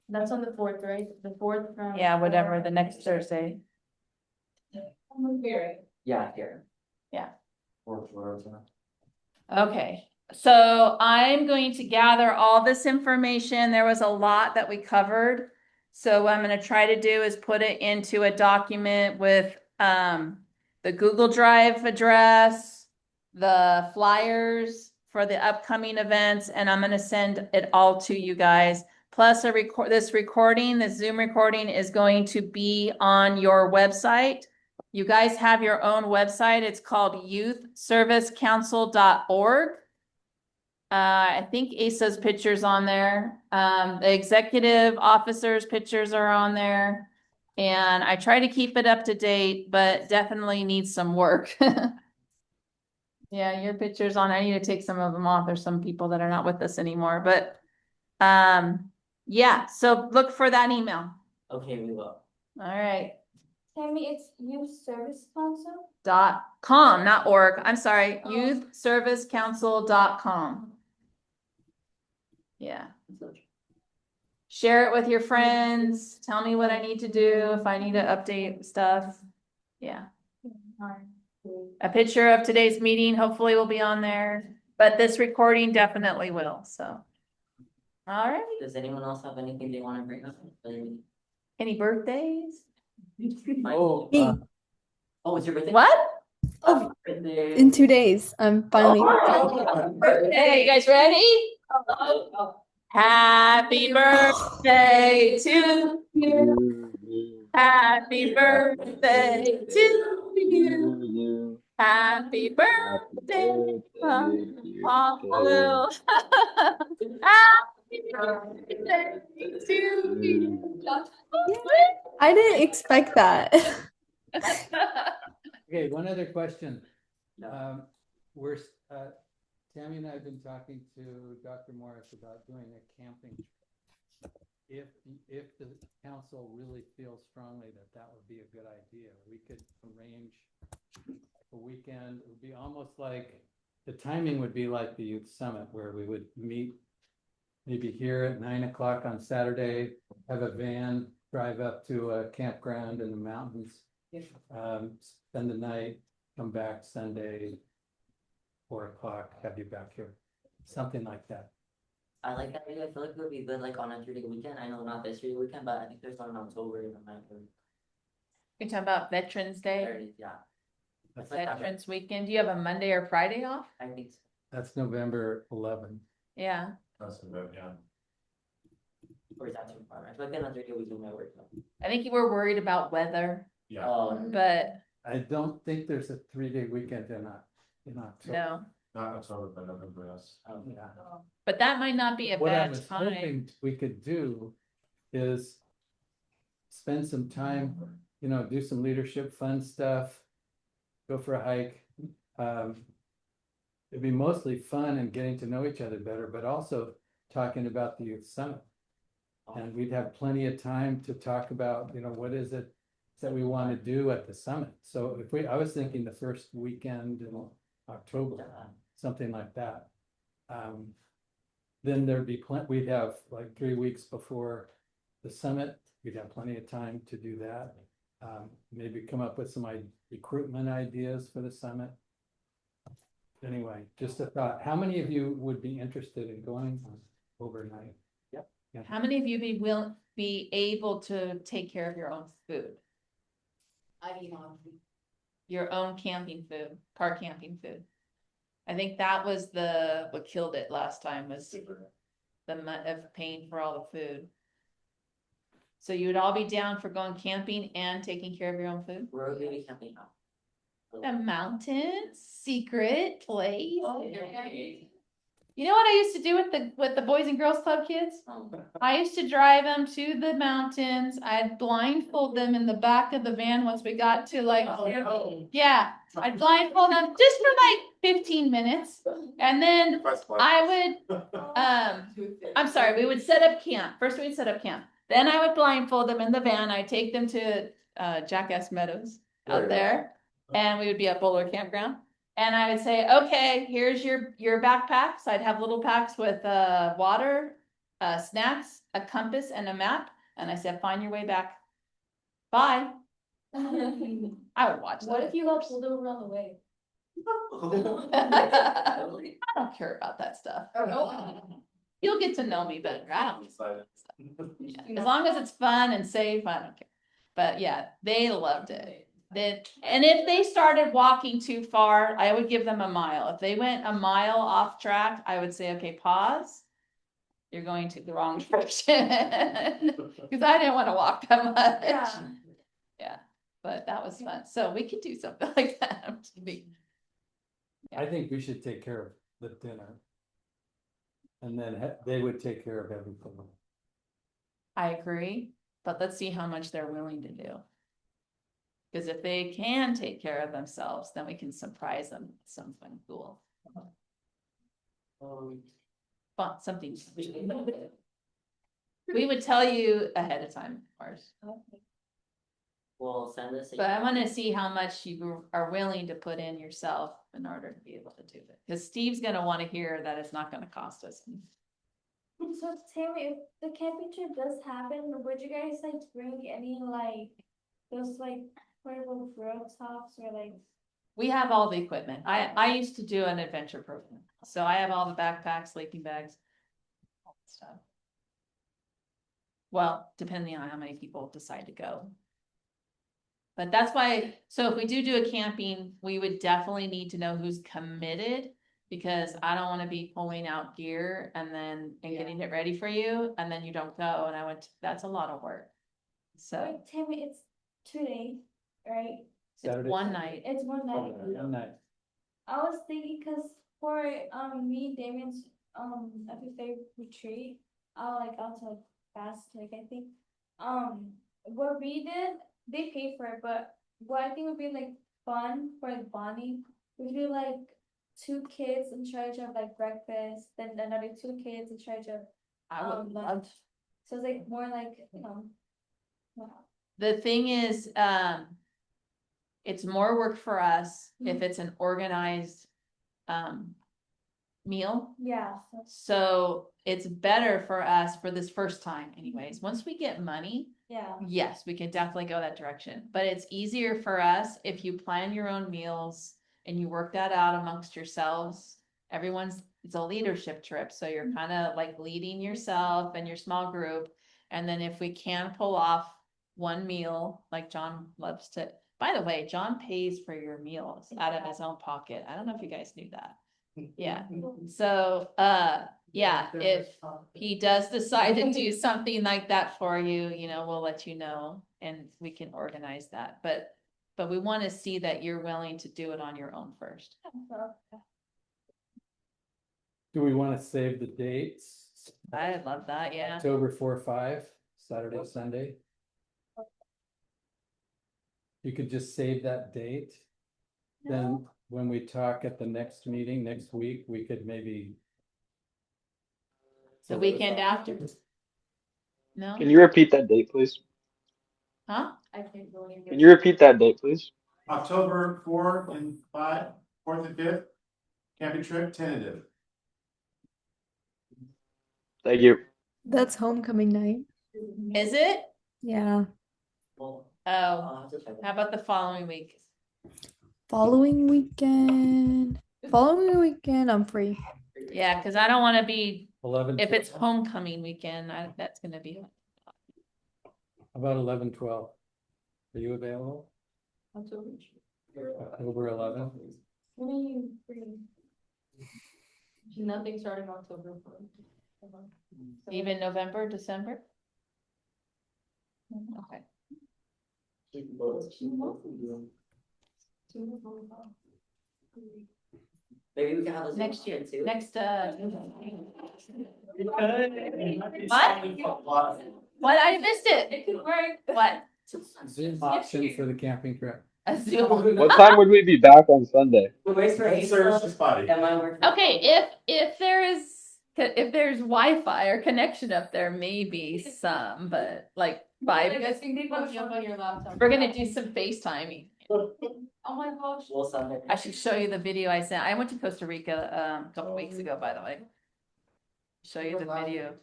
That's on the 4th, right? The 4th from. yeah, whatever, the next Thursday. Yeah, here. Yeah. Or. Okay, so I'm going to gather all this information. There was a lot that we covered. So what I'm gonna try to do is put it into a document with the Google Drive address, the flyers for the upcoming events, and I'm gonna send it all to you guys. Plus this Zoom recording is going to be on your website. You guys have your own website. It's called youthservicecouncil.org. I think Asa's picture's on there. The executive officers' pictures are on there. And I try to keep it up to date, but definitely needs some work. Yeah, your picture's on. I need to take some of them off. There's some people that are not with us anymore, but yeah, so look for that email. Okay, we will. All right. Tammy, it's Youth Service Council? .com, not org. I'm sorry, youthservicecouncil.com. Yeah. share it with your friends, tell me what I need to do, if I need to update stuff. Yeah. A picture of today's meeting hopefully will be on there, but this recording definitely will, so. All right, Does anyone else have anything they wanna bring up? any birthdays? Oh, Me. Oh, it's your birthday? What? Oh, Birthday. in 2 days, I'm finally. Hey, you guys ready? Happy birthday to you. Happy birthday to you. Happy birthday. Apollo. Happy birthday to you. I didn't expect that. okay, one other question. No. We're, Tammy and I have been talking to Dr. Morris about doing a camping trip. If the council really feels strongly that that would be a good idea, we could arrange a weekend. It would be almost like, the timing would be like the youth summit, where we would meet maybe here at 9 o'clock on Saturday, have a van drive up to a campground in the mountains, spend the night, come back Sunday, 4 o'clock, have you back here, something like that. I like that idea. I feel like it would be good like on a 3-day weekend. I know not this 3-day weekend, but I think there's one in October in the month. You're talking about Veterans Day, 30, yeah. It's like that. Veterans Weekend. Do you have a Monday or Friday off? I think so. That's November 11. Yeah. That's about, yeah. Or is that too far? I feel like on a 3-day weekend might work. I think you were worried about weather, Yeah. Oh, but I don't think there's a 3-day weekend in October. no, Not October, but November, yes. Yeah. but that might not be a What I bad was time. hoping we could do is spend some time, do some leadership fun stuff, go for a hike. It'd be mostly fun and getting to know each other better, but also talking about the youth summit. And we'd have plenty of time to talk about, what is it that we want to do at the summit. So I was thinking the first weekend in October, something like that. Then there'd be we'd have like 3 weeks before the summit, we'd have plenty of time to do that. Maybe come up with some recruitment ideas for the summit. Anyway, just a thought. How many of you would be interested in going overnight? How many of you will be able to take care of your own food, I eat on. your own camping food, car camping food? I think that was what killed it last time, was the of paying for all the food. So you would all be down for going camping and taking care of your own food? Where are we gonna be camping out? The mountains, secret place. Okay. You know what I used to do with the Boys and Girls Club kids? Oh, I used to drive them to the mountains. I'd blindfold them in the back of the van once we got to yeah, I'd blindfold them just for like 15 minutes. And then I would, I'm sorry, we would set up camp. First we'd set up camp. Then I would blindfold them in the van. I'd take them to Jackass Meadows out there. And we would be at Boulder Campground. And I would say, okay, here's your backpacks. I'd have little packs with water, snacks, a compass, and a map. And I said, find your way back. Bye. I would watch that. What if you got pulled over on the way? I don't care about that stuff. Oh. You'll get to know me better. I don't. Yeah. As long as it's fun and safe, I don't care. But yeah, they loved it. And if they started walking too far, I would give them a mile. If they went a mile off track, I would say, okay, pause. You're going to the wrong direction. Because I didn't want to walk that much. Yeah, but that was fun. So we could do something like that. I think we should take care of the dinner. And then they would take care of everything. I agree, but let's see how much they're willing to do. Because if they can take care of themselves, then we can surprise them with something cool. Fun, something. We would tell you ahead of time, of course. Well, send us. But I want to see how much you are willing to put in yourself in order to be able to do it. Because Steve's going to want to hear that it's not going to cost us. So Tammy, if the camping trip does happen, would you guys like bring any like those like portable grill tops or like? We have all the equipment. I used to do an adventure program, so I have all the backpacks, sleeping bags, all that stuff. Well, depending on how many people decide to go. But that's why, so if we do a camping, we would definitely need to know who's committed. Because I don't wanna be pulling out gear and getting it ready for you, and then you don't go, and that's a lot of work. So, Wait, Tammy, it's 2 days, right? it's Saturday. one night. It's one night. One night. I was thinking, cause for me, Damien's FFA retreat, I'll tell fast, like I think. What we did, they paid for it, but what I think would be like fun for like bonding would be like 2 kids in charge of like breakfast, then another 2 kids in charge of I would love. lunch. So it's like more like, wow. The thing is, it's more work for us if it's an organized, meal. Yeah. So it's better for us for this first time anyways. Once we get money, Yeah. yes, we can definitely go that direction. But it's easier for us if you plan your own meals and you work that out amongst yourselves. It's a leadership trip, so you're kind of like leading yourself and your small group. And then if we can pull off one meal, like John loves to, by the way, John pays for your meals out of his own pocket. I don't know if you guys knew that. Yeah, so, yeah, if he does decide to do something like that for you, we'll let you know and we can organize that, but we want to see that you're willing to do it on your own first. Do we want to save the dates? I love that, yeah. October 4, 5, Saturday, Sunday. You could just save that date. Then when we talk at the next meeting next week, we could maybe. The weekend after. No, Can you repeat that date, please? huh? I can't go anywhere. Can you repeat that date, please? October 4 and 5, 4th and 5th, camping trip tentative. Thank you. That's homecoming night. Is it? Yeah. Well, Oh, I'll have to check. how about the following week? Following weekend. Following weekend, I'm free. Yeah, cause I don't wanna be, 11. if it's homecoming weekend, that's gonna be. About 11, 12. Are you available? October 11. When are you free? Nothing starting October 1st. Even November, December? Okay. Maybe we can have a Zoom Next year, option too. next, what? I missed it. It could work. What? Zoom option for the camping trip. A Zoom. What time would we be back on Sunday? Who waits for Service April? is spotty. Am I working? Okay, if there's Wi-Fi or connection up there, maybe some, but like I 5, guess you can go jump on your laptop. we're gonna do some FaceTiming. Oh my gosh. We'll send it. I should show you the video I sent. I went to Costa Rica, a couple weeks ago, by the way. Show you the video.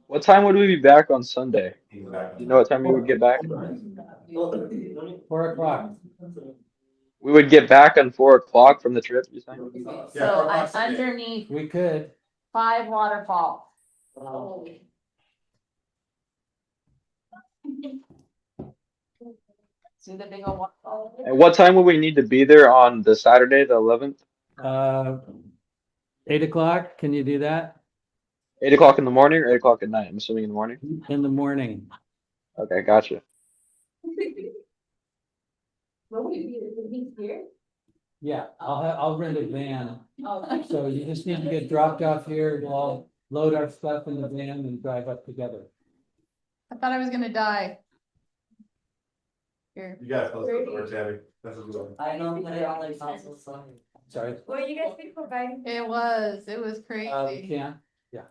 What time would we be back on Sunday? Do you know what time we would get back? 4 o'clock. We would get back on 4 o'clock from the trip, you saying? Yeah, So 4 o'clock I'm Sunday. underneath We could. 5 waterfalls. Oh. See the big old waterfall? And what time would we need to be there on the Saturday, the 11th? 8 o'clock, can you do that? 8 o'clock in the morning or 8 o'clock at night? I'm assuming in the morning. In the morning. Okay, gotcha. Where would it be here? Yeah, I'll rent a van. Oh. So you just need to get dropped off here. We'll all load our stuff in the van and drive up together. I thought I was gonna die. Here. You gotta close the door, Tabby. That's a good one. I know, put it on like council slide. Sorry. Will you guys be providing? It was We crazy. can, yeah.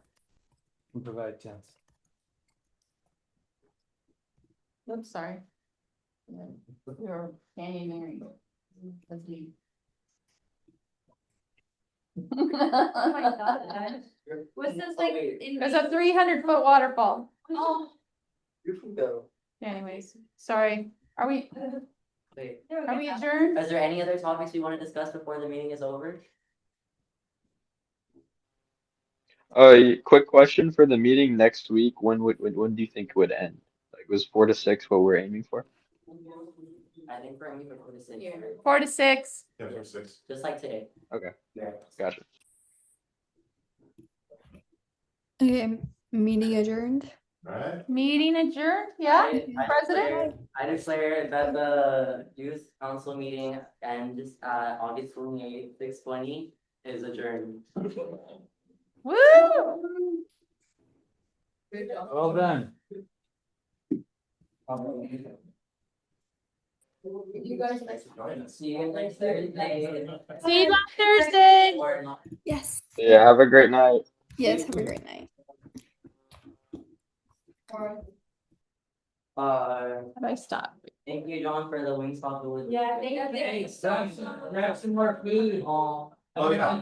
Can provide tents. Oops, sorry. We were canyoneering. Oh my god. Was this like in? There's a 300-foot waterfall. Oh. You can go. Anyways, sorry. Are we Wait, adjourned? is there any other topics you want to discuss before the meeting is over? Quick question for the meeting next week. When do you think it would end? Like, was 4 to 6 what we're aiming for? I think we're aiming for 4 to 6. 4 to 6. Yeah, for 6. Just like today. Okay, Yeah. gotcha. Okay, meeting adjourned. Alright, Meeting adjourned, yeah? President? I declare that the youth council meeting ends at August 28th, 6:20 is adjourned. Woo! Well done. You guys See you next Thursday. See you on Thursday. Or not. Yes. Yeah, have a great night. Yes, have a great night. How do I stop? Thank you, John, for the Wingstop. Yeah, thank you. Grab some more food. Oh. oh yeah.